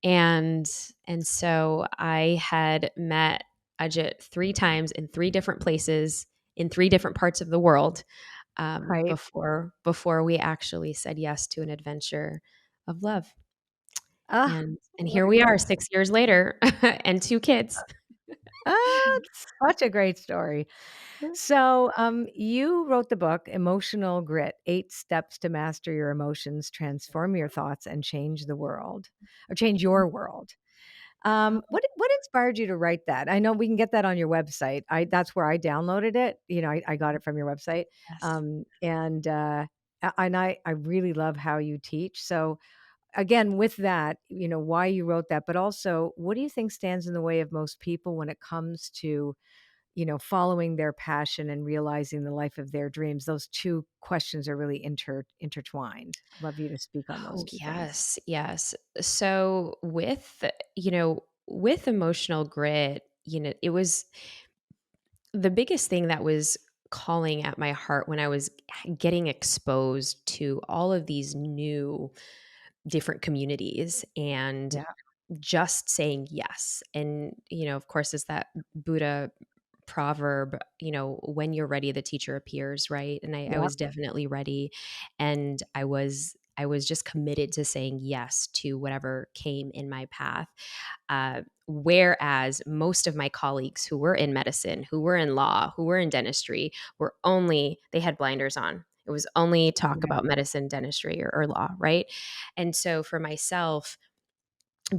And and so I had met Ajit 3 times in 3 different places in 3 different parts of the world, Right. before we actually said yes to an adventure of love. Ah, And what here a we are great 6 years later and 2 kids. it's such a great story. So, you wrote the book Emotional Grit: 8 Steps to Master Your Emotions, Transform Your Thoughts, and Change the World, or Change Your World. What inspired you to write that? I know we can get that on your website. I That's where I downloaded it. I got it from your website. Yes. I really love how you teach. So, again, with that, why you wrote that, but also what do you think stands in the way of most people when it comes to, following their passion and realizing the life of their dreams? Those two questions are really intertwined. Love you to speak on those Oh, two things. yes, yes. So with emotional grit, it was the biggest thing that was calling at my heart when I was getting exposed to all of these new different communities and Yeah. just saying yes. And, of course, is that Buddha proverb, when you're ready, the teacher appears, right? And I Yep. was definitely ready. And I was just committed to saying yes to whatever came in my path. Whereas most of my colleagues who were in medicine, who were in law, who were in dentistry, they had blinders on. It was only talk Yeah. about medicine, dentistry, or law, right? And so for myself,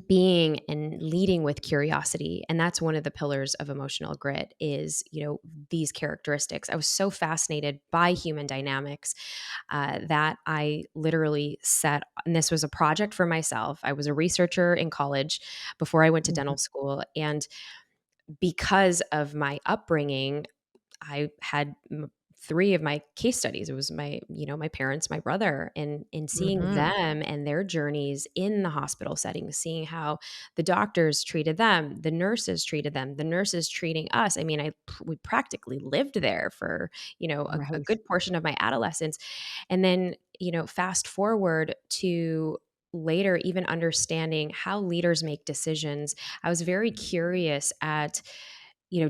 being and leading with curiosity, and that's one of the pillars of emotional grit, is these characteristics. I was so fascinated by human dynamics that I literally set, and this was a project for myself. I was a researcher in college before I went to Mhm. dental school, and because of my upbringing, I had 3 of my case studies. It was my parents, my brother, and in seeing Mhm. them and their journeys in the hospital setting, seeing how the doctors treated them, the nurses treated them, the nurses treating us. I mean, we practically lived there for, a Right. good portion of my adolescence. And then, fast forward to later, even understanding how leaders make decisions, I was very curious at,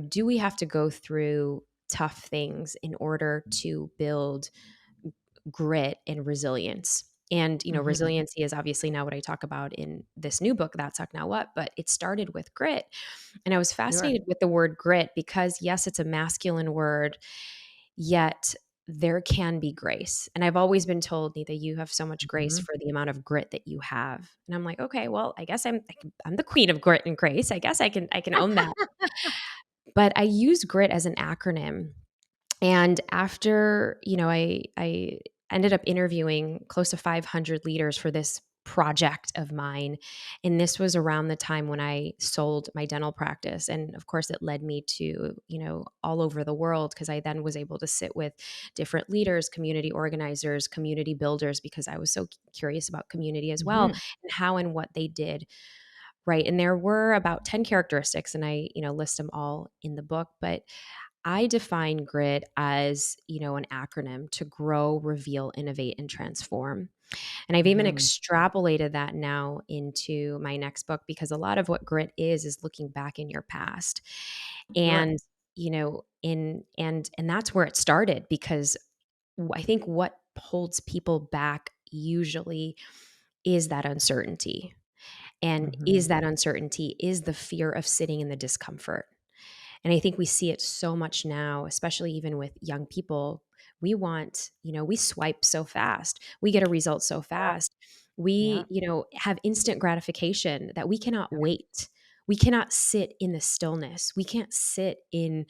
do we have to go through tough things in order to build grit and resilience? And, Mhm. resiliency is obviously now what I talk about in this new book, That Suck Now What, but it started with grit. And I was Sure. fascinated with the word grit because, yes, it's a masculine word, yet there can be grace. And I've always been told, Neeta, you have so much grace Mhm. for the amount of grit that you have. And I'm like, okay, well, I guess I'm the queen of grit and grace. I guess I can own that. But I use grit as an acronym. And after, I ended up interviewing close to 500 leaders for this project of mine. And this was around the time when I sold my dental practice. And of course, it led me to, all over the world because I then was able to sit with different leaders, community organizers, community builders, because I was so curious about community as well Mhm. and how and what they did. Right. And there were about 10 characteristics, and I, list them all in the book. But I define grit as, an acronym to grow, reveal, innovate, and transform. And I've even Mhm. extrapolated that now into my next book because a lot of what grit is looking back in your past. Sure. And, and that's where it started because I think what holds people back usually is that uncertainty. And is Mhm. that uncertainty is the fear of sitting in the discomfort. And I think we see it so much now, especially even with young people. We want, we swipe so fast. We get a result so fast. Yeah. We, have instant gratification that we cannot wait. We cannot sit in the stillness. We can't sit in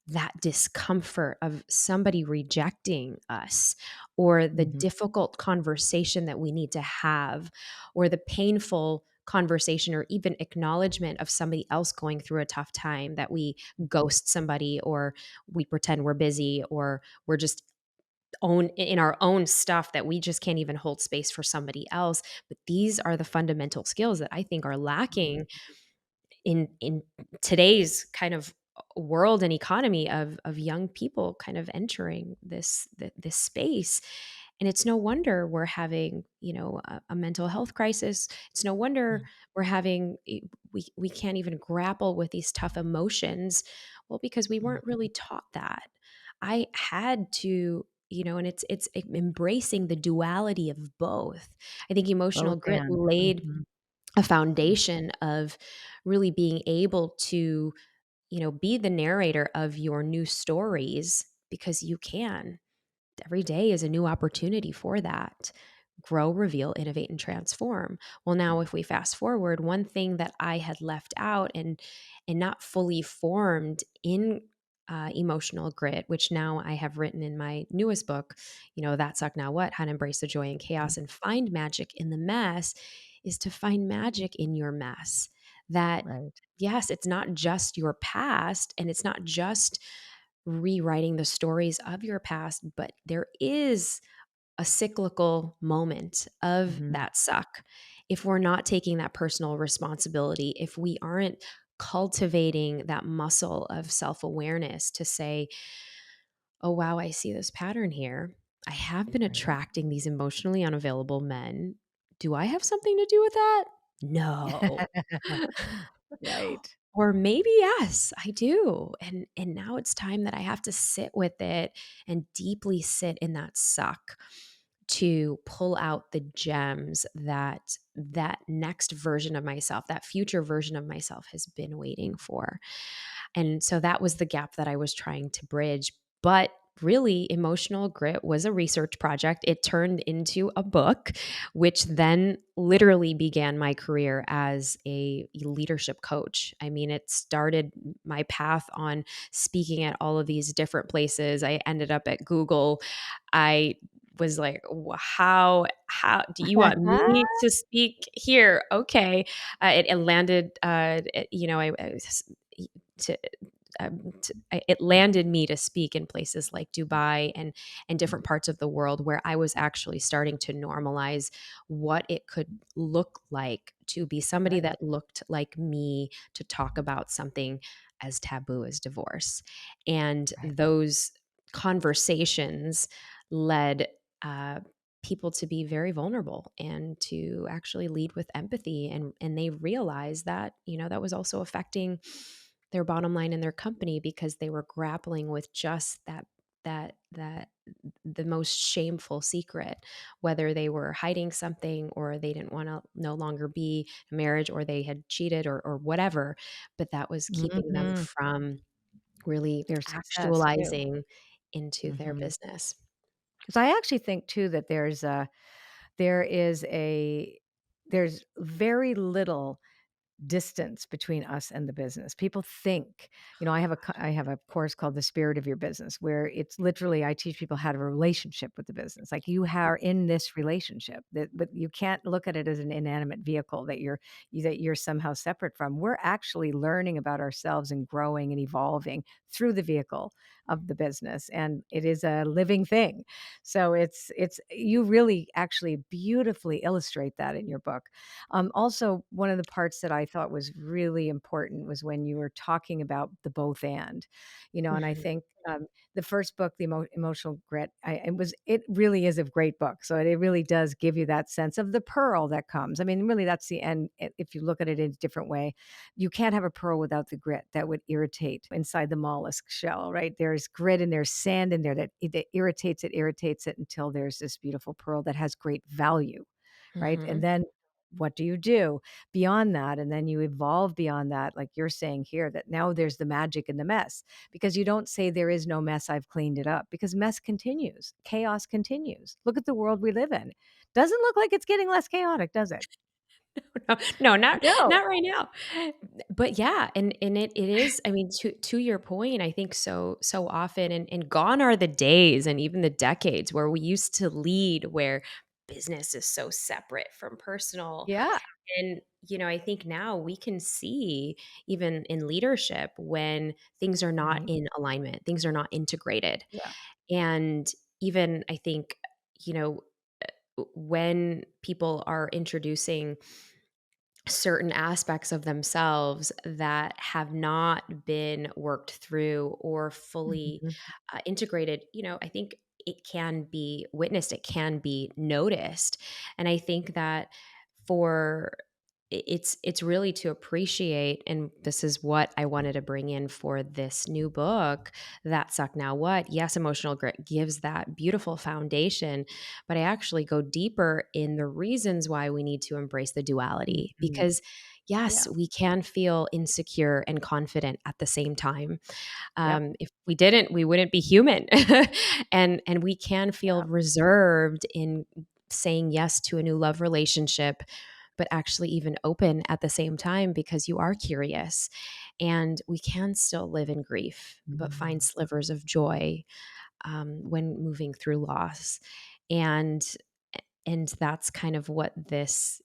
that discomfort of somebody rejecting us, or the Mhm. difficult conversation that we need to have, or the painful conversation or even acknowledgement of somebody else going through a tough time, that we ghost somebody, or we pretend we're busy, or we're just own in our own stuff, that we just can't even hold space for somebody else. But these are the fundamental skills that I think are lacking in today's kind of world and economy of young people kind of entering this space. And it's no wonder we're having, a mental health crisis. It's no wonder Mhm. we're having, we can't even grapple with these tough emotions. Well, because we weren't Mhm. really taught that. I had to, and it's embracing the duality of both. I think emotional Both grit and. laid Mhm. a foundation of really being able to, be the narrator of your new stories, because you can. Every day is a new opportunity for that. Grow, reveal, innovate, and transform. Well, now if we fast forward, one thing that I had left out and not fully formed in emotional grit, which now I have written in my newest book, That Suck Now What, How to Embrace the Joy and Chaos and Find Magic in the Mess, is to find magic in your mess. That, Right. yes, it's not just your past, and it's not just rewriting the stories of your past, but there is a cyclical moment of Mhm. that suck. If we're not taking that personal responsibility, if we aren't cultivating that muscle of self awareness to say, oh, wow, I see this pattern here. I have been Right. attracting these emotionally unavailable men. Do I have something to do with that? No. Right. Or maybe yes, I do. And now it's time that I have to sit with it and deeply sit in that suck, to pull out the gems that that next version of myself, that future version of myself has been waiting for. And so that was the gap that I was trying to bridge. But really, emotional grit was a research project. It turned into a book, which then literally began my career as a leadership coach. I mean, it started my path on speaking at all of these different places. I ended up at Google. I was like, how do you want me to speak here? Okay. It landed, to, it landed me to speak in places like Dubai and different parts of the world, where I was actually starting to normalize what it could look like to be somebody Right. that looked like me, to talk about something as taboo as divorce. And Right. those conversations led uh, people to be very vulnerable and to actually lead with empathy, and they realized that, that was also affecting their bottom line in their company, because they were grappling with just that the most shameful secret, whether they were hiding something, or they didn't want to no longer be in a marriage, or they had cheated, or whatever, but that was keeping them Mhm. from really Their success too. actualizing into their Mhm. business. 'Cause I actually think too that there is a there's very little distance between us and the business. People think, I have a course called The Spirit of Your Business, where it's literally I teach people how to have a relationship with the business. Like you are in this relationship, but you can't look at it as an inanimate vehicle that you're somehow separate from. We're actually learning about ourselves and growing and evolving through the vehicle of the business, and it is a living thing. So it's you really actually beautifully illustrate that in your book. Also, one of the parts that I thought was really important was when you were talking about the both and, and I Mhm, think the first book, the Emotional Grit, it really is a great book. So it really does give you that sense of the pearl that comes. I mean, really, that's the end. If you look at it in a different way, you can't have a pearl without the grit that would irritate inside the mollusk shell, right? There's grit and there's sand in there that irritates it until there's this beautiful pearl that has great value, right? And mhm. then what do you do beyond that? And then you evolve beyond that, like you're saying here, that now there's the magic in the mess, because you don't say there is no mess, I've cleaned it up, because mess continues, chaos continues. Look at the world we live in. Doesn't look like it's getting less chaotic, does it? No, no, No. not right now. But yeah, and it is, I mean, to your point, I think so often, and gone are the days and even the decades where we used to lead where business is so separate from personal. Yeah. And, I think now we can see even in leadership when things are not Mhm. in alignment, things are not integrated. Yeah. And even I think, you know, when people are introducing certain aspects of themselves that have not been worked through or fully Mhm. integrated, I think it can be witnessed, it can be noticed. And I think that for it's really to appreciate, and this is what I wanted to bring in for this new book, That Suck Now What. Yes, emotional grit gives that beautiful foundation, but I actually go deeper in the reasons why we need to embrace the duality, Mhm. because yes, Yeah. we can feel insecure and confident at the same time. Yep. If we didn't, we wouldn't be human. And we can feel Yeah. reserved in saying yes to a new love relationship, but actually even open at the same time because you are curious. And we can still live in grief, but find Mhm. slivers of joy when moving through loss. And and that's kind of what this,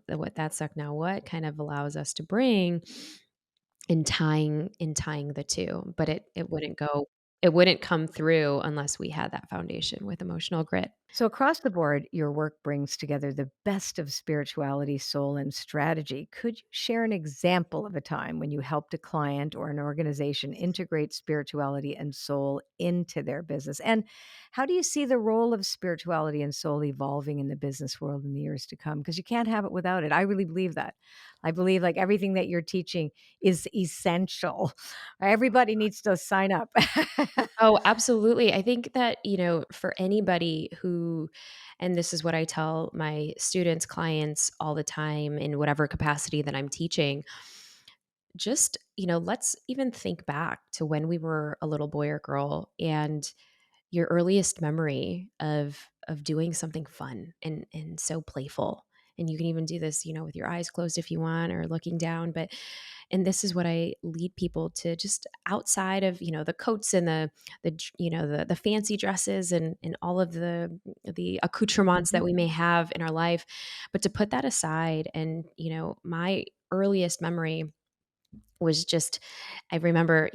what That Suck Now What kind of allows us to bring in tying the two. But it wouldn't come through unless we had that foundation with emotional grit. So, across the board, your work brings together the best of spirituality, soul, and strategy. Could you share an example of a time when you helped a client or an organization integrate spirituality and soul into their business? And how do you see the role of spirituality and soul evolving in the business world in the years to come? Because you can't have it without it. I really believe that. I believe like everything that you're teaching is essential. Everybody needs to sign up. Oh, absolutely. I think that, for anybody and this is what I tell my students, clients all the time in whatever capacity that I'm teaching, just, let's even think back to when we were a little boy or girl and your earliest memory of doing something fun and so playful. And you can even do this, with your eyes closed if you want, or looking down. And this is what I lead people to, just outside of, the coats and the fancy dresses and all of the accoutrements Mhm. that we may have in our life, but to put that aside. And, my earliest memory was just, I remember,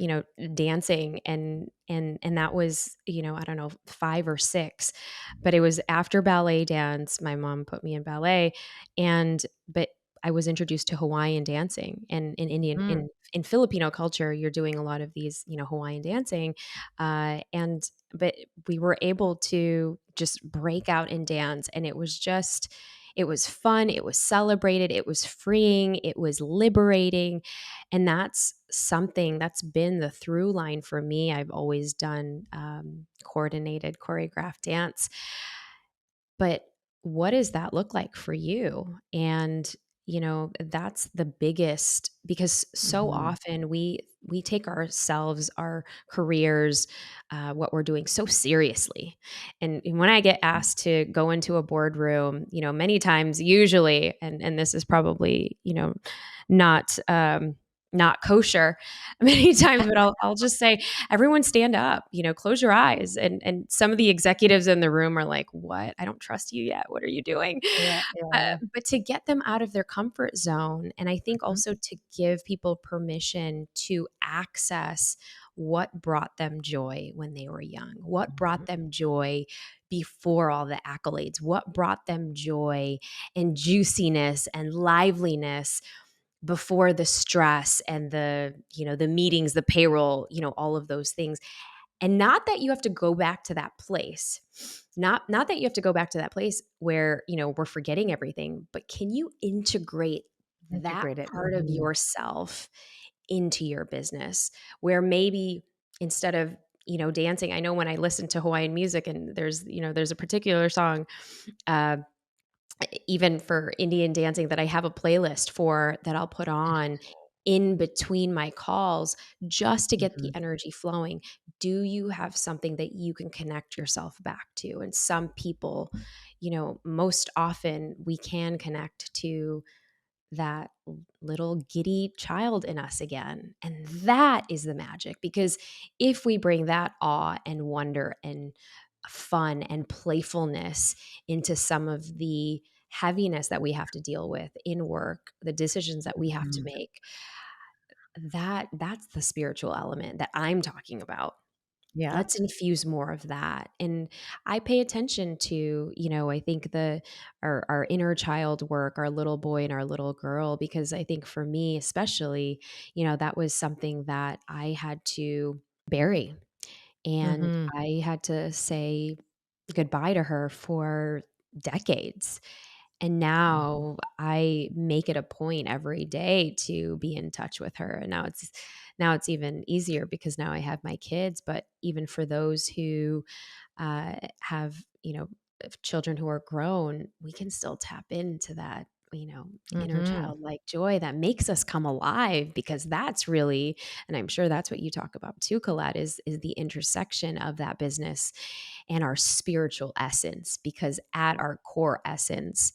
dancing, and that was, I don't know, 5 or 6, but it was after ballet dance. My mom put me in ballet, but I was introduced to Hawaiian dancing, and in Indian Mm. in Filipino culture, you're doing a lot of these, Hawaiian dancing, and but we were able to just break out and dance, and it was fun, it was celebrated, it was freeing, it was liberating. And that's something that's been the through line for me. I've always done coordinated choreographed dance. But what does that look like for you? And that's the biggest, because so Mhm. often we take ourselves, our careers, what we're doing so seriously. And when I get asked to go into a boardroom, many times, usually, and this is probably, not not kosher many times, but I'll just say, everyone stand up, close your eyes. And some of the executives in the room are like, what? I don't trust you yet. What are you doing? Yeah, yeah, yeah. But to get them out of their comfort zone. And I think Mhm. also to give people permission to access what brought them joy when they were young, what brought Mhm. them joy before all the accolades, what brought them joy and juiciness and liveliness before the stress and the meetings, the payroll, all of those things. And not that you have to go back to that place, not that you have to go back to that place where we're forgetting everything, but can you integrate that Integrate it. part of Mhm. yourself into your business, where maybe instead of dancing, I know when I listen to Hawaiian music, and there's a particular song, uh even for Indian dancing that I have a playlist for that I'll put on in between my calls just to get the Mhm. energy flowing. Do you have something that you can connect yourself back to? And some people, most often we can connect to that little giddy child in us again. And that is the magic, because if we bring that awe and wonder and fun and playfulness into some of the heaviness that we have to deal with in work, the decisions that we have to Mhm. make, that's the spiritual element that I'm talking about. Yeah. Let's infuse more of that. And I pay attention to, I think our inner child work, our little boy and our little girl, because I think for me especially, that was something that I had to bury, and Mhm. I had to say goodbye to her for decades. And now I make it a point every day to be in touch with her. And now it's even easier because now I have my kids. But even for those who have, children who are grown, we can still tap into that, inner Mhm. childlike joy that makes us come alive, because that's really, and I'm sure that's what you talk about too, Colette, is the intersection of that business and our spiritual essence. Because at our core essence,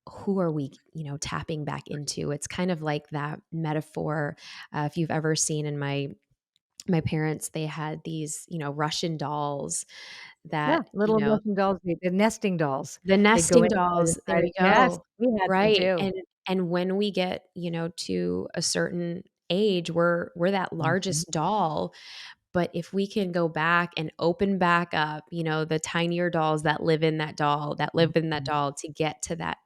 who are we, tapping back into? It's kind of like that metaphor. If you've ever seen in my parents, they had these, Russian dolls Yeah, that, little Russian dolls, the nesting dolls. the They go nesting inside dolls, there inside you it. Yes, go. we had them Right, too. and when we get, to a certain age, we're that Mhm. largest doll, but if we can go back and open back up, the tinier dolls that live in that Mhm. doll to get to that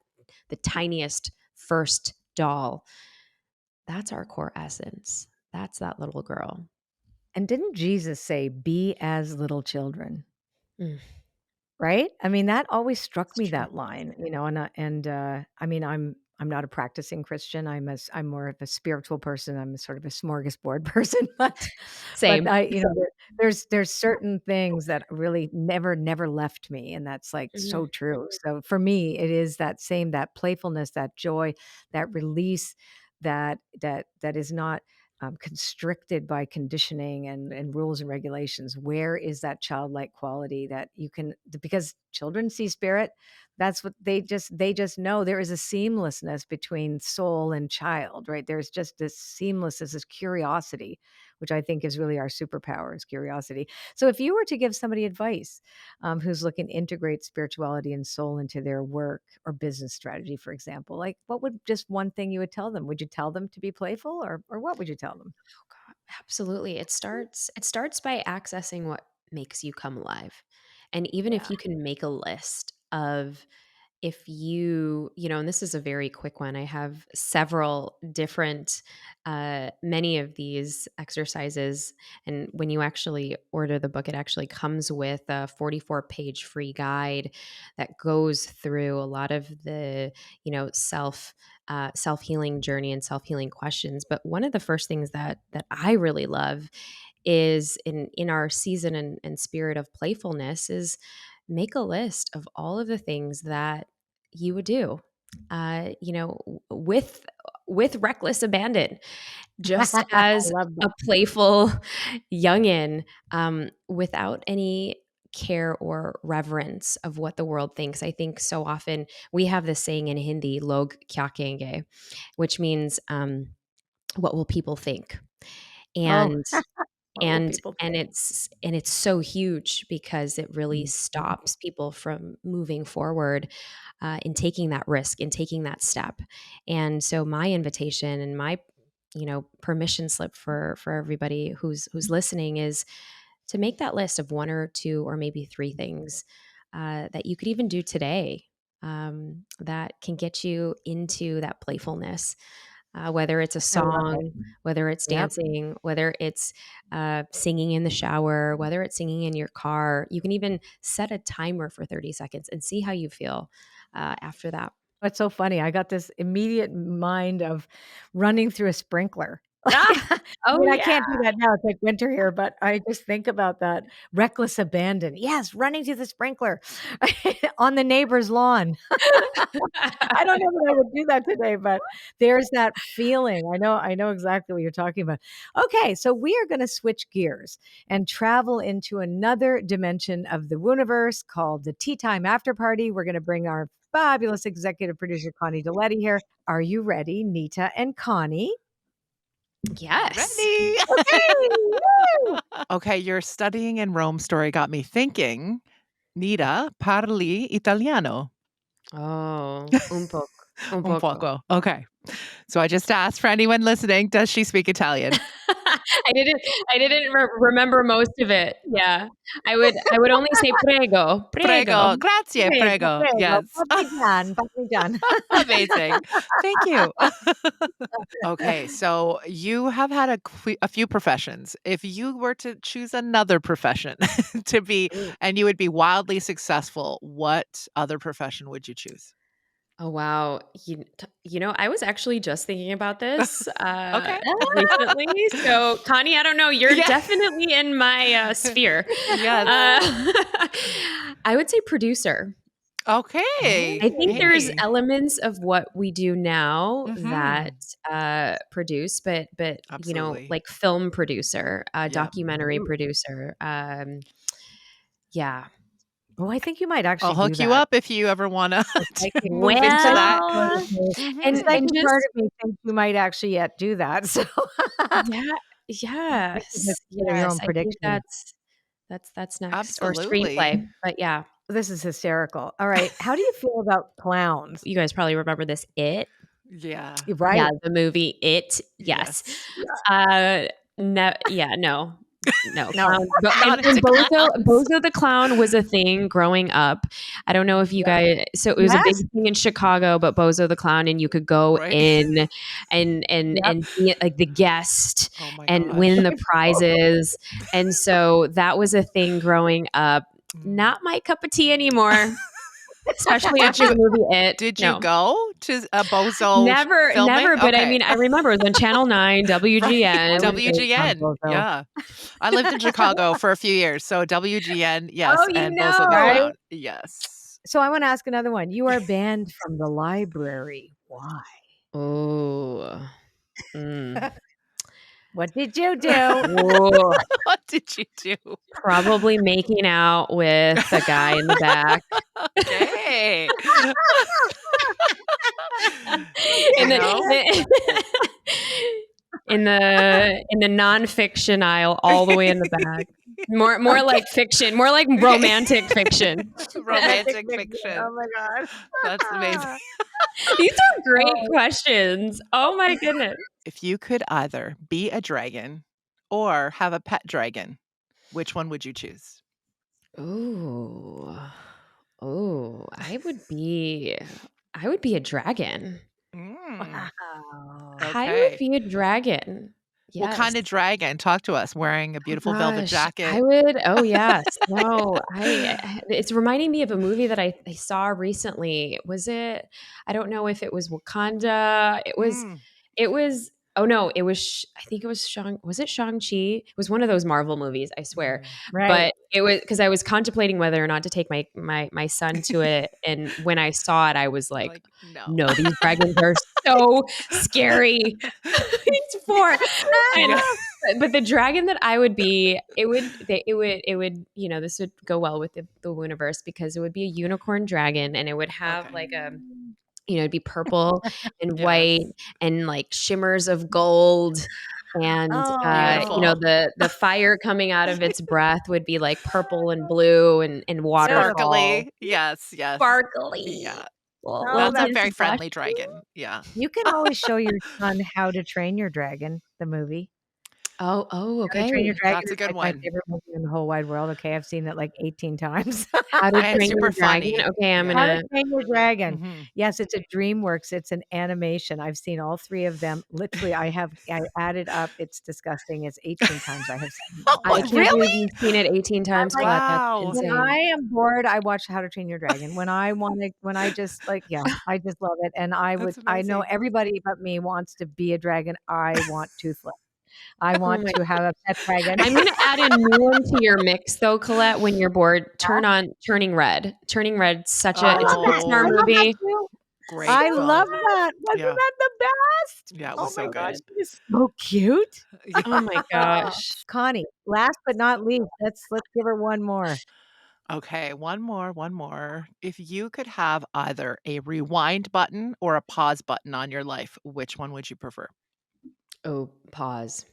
the tiniest first doll, that's our core essence. That's that little girl. And didn't Jesus say, "Be as little children"? Mm, Right? I mean, that always struck it's me, true. that line, I mean, I'm not a practicing Christian. I'm more of a spiritual person. I'm a sort of a smorgasbord person, but Same. there's certain things that really never left me, and that's, like, so Mhm. true. So, for me, it is that playfulness, that joy, that release that is not, constricted by conditioning and rules and regulations. Where is that childlike quality that you can, because children see spirit, that's what they just know. There is a seamlessness between soul and child, right? There's just this seamlessness, this curiosity, which I think is really our superpower, is curiosity. So if you were to give somebody advice, who's looking to integrate spirituality and soul into their work or business strategy, for example, like, what would just one thing you would tell them? Would you tell them to be playful, or what would you tell them? Oh god, absolutely. It starts by accessing what makes you come alive. And even if Yeah. you can make a list of, if and this is a very quick one. I have several different, many of these exercises. And when you actually order the book, it actually comes with a 44-page free guide that goes through a lot of the, self-healing journey and self-healing questions. But one of the first things that I really love is in our season and spirit of playfulness, is make a list of all of the things that you would do, with reckless abandon, just I as love a that. playful youngin, without any care or reverence of what the world thinks. I think so often we have this saying in Hindi, "Log kya kahenge," which means, "What will people think?" Oh, And what will and people and think? it's so huge, because it really Mhm. stops people from moving forward, in taking that risk and taking that step. And so my invitation and my, permission slip for everybody who's listening is to make that list of one or two or maybe three things, that you could even do today, that can get you into that playfulness, whether it's a I love it. song, whether it's Yep. dancing, whether it's, singing in the shower, whether it's singing in your car. You can even set a timer for 30 seconds and see how you feel, after that. That's so funny. I got this immediate mind of running through a sprinkler. Ah, I oh mean, I yeah. can't do that now. It's like winter here, but I just think about that reckless abandon. Yes, running to the sprinkler on the neighbor's lawn. I don't know that I would do that today, but there's that feeling. I know exactly what you're talking about. Okay, so we are going to switch gears and travel into another dimension of the Wooniverse called the Tea Time After Party. We're going to bring our fabulous executive producer Connie Doletti here. Are you ready, Neeta and Connie? Yes. Ready? Okay. Woo! Okay, your studying in Rome story got me thinking. Nita, parli italiano? Oh, un poco. Un Un poco. poco. Okay. So I just asked for anyone listening, does she speak Italian? I didn't remember most of it. Yeah. I would only say prego. Prego. Prego. Grazie, Prego, prego. prego. Yes. Parmigian, parmigian. Amazing. Thank you. Okay, so you have had a few professions. If you were to choose another profession to be, Ooh. and you would be wildly successful, what other profession would you choose? Oh, wow. I was actually just thinking about this Okay. recently. So, Connie, I don't know. You're Yeah. definitely in my sphere. Yes. I would say producer. Okay. I think there's Hey. elements of what we do now Mhm. that produce, but Absolutely. like film producer, Yep. documentary Ooh. producer. Yeah. Oh, I think you might I'll actually do hook you that. up if you ever wanna The psychic move into psychic that. part of Well, me the Mhm. and psychic part just of me thinks you might actually yet do that, so yeah, you should just consider your yes. own I think prediction. that's next, or Absolutely. screenplay. But yeah, This is hysterical. All right, how do you feel about clowns? you guys probably remember this. It, Yeah. You're right. yeah, the movie It. Yes. Yes. No, yeah, no. No, No. clown, but Not and into clowns. Bozo the Clown was a thing growing up. I don't know if you Yep. guys, so it was a big Yes. thing in Chicago, but Bozo the Clown, and you could go Right. in and Yep. be like the guest Oh my and win gosh. the prizes. And so that was a thing growing up. Mm. Not my cup of tea anymore, especially Did after the you movie It. did you No. go to a Bozo filming? Never, but I Okay. mean, I remember it was on Channel 9, Right. I WGN. was raised on WGN. Bozo. Yeah. I lived in Chicago for a few years, so WGN, Oh, yes, you and Bozo the Right? know. Clown. Yes. So I wanna ask another one. You are banned from the library. Why? Oh. Mm. What did you do? Whoa. What did you do? Probably making out with a guy in the back. Okay. In You the know? in the nonfiction aisle, all the way in the back. More Okay. like fiction, more like romantic fiction. Romantic Romantic fiction. fiction. Oh my god. That's amazing. These are great Oh. questions. Oh my goodness. If you could either be a dragon or have a pet dragon, which one would you choose? Ooh. Oh, I would be a dragon. Mm, Wow. I would okay. be a dragon. What Yes. kind of dragon? Talk to us. Wearing a beautiful velvet Gosh, I jacket. would, oh, yes. No, it's reminding me of a movie that I saw recently. Was it, I don't know if it was Wakanda. Mm, It was, oh no, it was, I think it was was it Shang-Chi? It was one of those Marvel movies, I swear. mm. Right. But it was, because I was contemplating whether or not to take my son to it. And when I saw it, I was You're like, like, no. no, these dragons are so scary. It's for, and Yeah. but the dragon that I would be, it would, this would go well with the Wooniverse, because it would be a unicorn dragon, and it would have Okay. like a, it'd be purple and Yes. white and like shimmers of gold. And Beautiful. Oh, the fire coming out of its breath would be like purple and blue and waterfall, Sparkly. Yes, yes. sparkly. Yeah. oh, Little That's a that's very tints blush. friendly dragon. Yeah. you can always show your son How to Train Your Dragon, the movie. Oh, How to Train Your okay. Dragon That's a is good like my one. favorite movie in the whole wide world. Okay, I've seen it like 18 times. How to And Train Your super Dragon. funny. Okay, I'm Yeah. How to gonna. Train Your Dragon. Mhm. Yes, it's a DreamWorks. It's an animation. I've seen all 3 of them. Literally, I added up. It's disgusting. It's 18 times I have seen them all. I Oh, But can't believe really? you've seen it 18 I'm times, like, Colette. That's Wow. when insane. I am bored, I watch How to Train Your Dragon. When I just like, yeah, I just love it. And That's I know amazing. everybody but me wants to be a dragon. I want Toothless. I Oh want my to have a pet dragon. I'm gonna add a new one to your mix though, Colette, when you're bored. Turn on Turning Red. Turning Red, such a I it's love a that. Pixar I Oh, love that movie. too. great I love film. that. Wasn't Yeah. that the best? Yeah, it Oh was my so gosh, good. he is so cute. Yeah. Oh my gosh. Connie, last but not least, let's give her one more. Okay, one more, one more. If you could have either a rewind button or a pause button on your life, which one would you prefer? Oh, pause.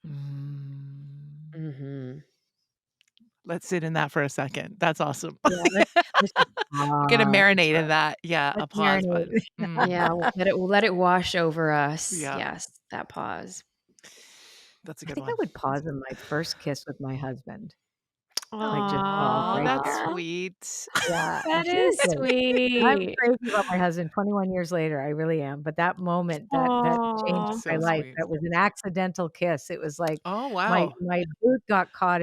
Mm, Mhm. let's sit in that for a second. That's awesome. Yeah, let's just We're gonna pause. marinate in that. Yeah, a Let's pause button. marinate. Mm, Yeah, we'll let it wash over us. yeah, Yes, that pause. that's a I good think I one. would pause on my first kiss with my husband. Like, just pause Oh, right that's there. Aw, sweet. Yeah, that is seriously. I'm sweet. crazy about my husband 21 years later, I really am, but that moment, that changed Aw. my So life. sweet. That was an accidental kiss. It was like Oh, my wow. my boot got caught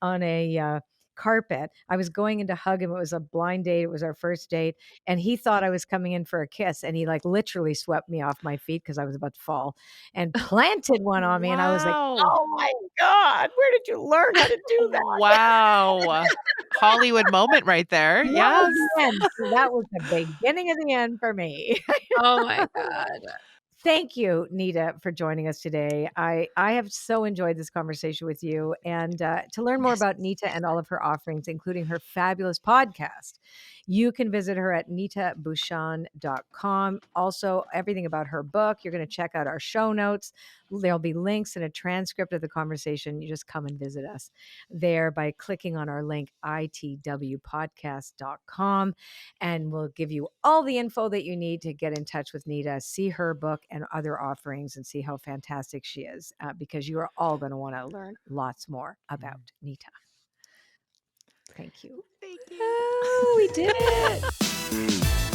on a, carpet. I was going in to hug him. It was a blind date. It was our first date, and he thought I was coming in for a kiss, and he, like, literally swept me off my feet because I was about to fall and planted one on me, and I was like, Wow. "Oh my god, where did you learn how to do that?" Wow. Hollywood moment right there. And that was Yes. the end. So that was the beginning of the end for me. Oh my god. Thank you, Neeta, for joining us today. I have so enjoyed this conversation with you. And to learn more Yes. about Neeta and all of her offerings, including her fabulous podcast, you can visit her at neetabhushan.com. Also, everything about her book, you're going to check out our show notes. There'll be links and a transcript of the conversation. You just come and visit us there by clicking on our link, itwpodcast.com. And we'll give you all the info that you need to get in touch with Neeta, see her book and other offerings, and see how fantastic she is, because you are all going to want to learn lots more about Neeta. Thank you. Thank you. Oh, we did it.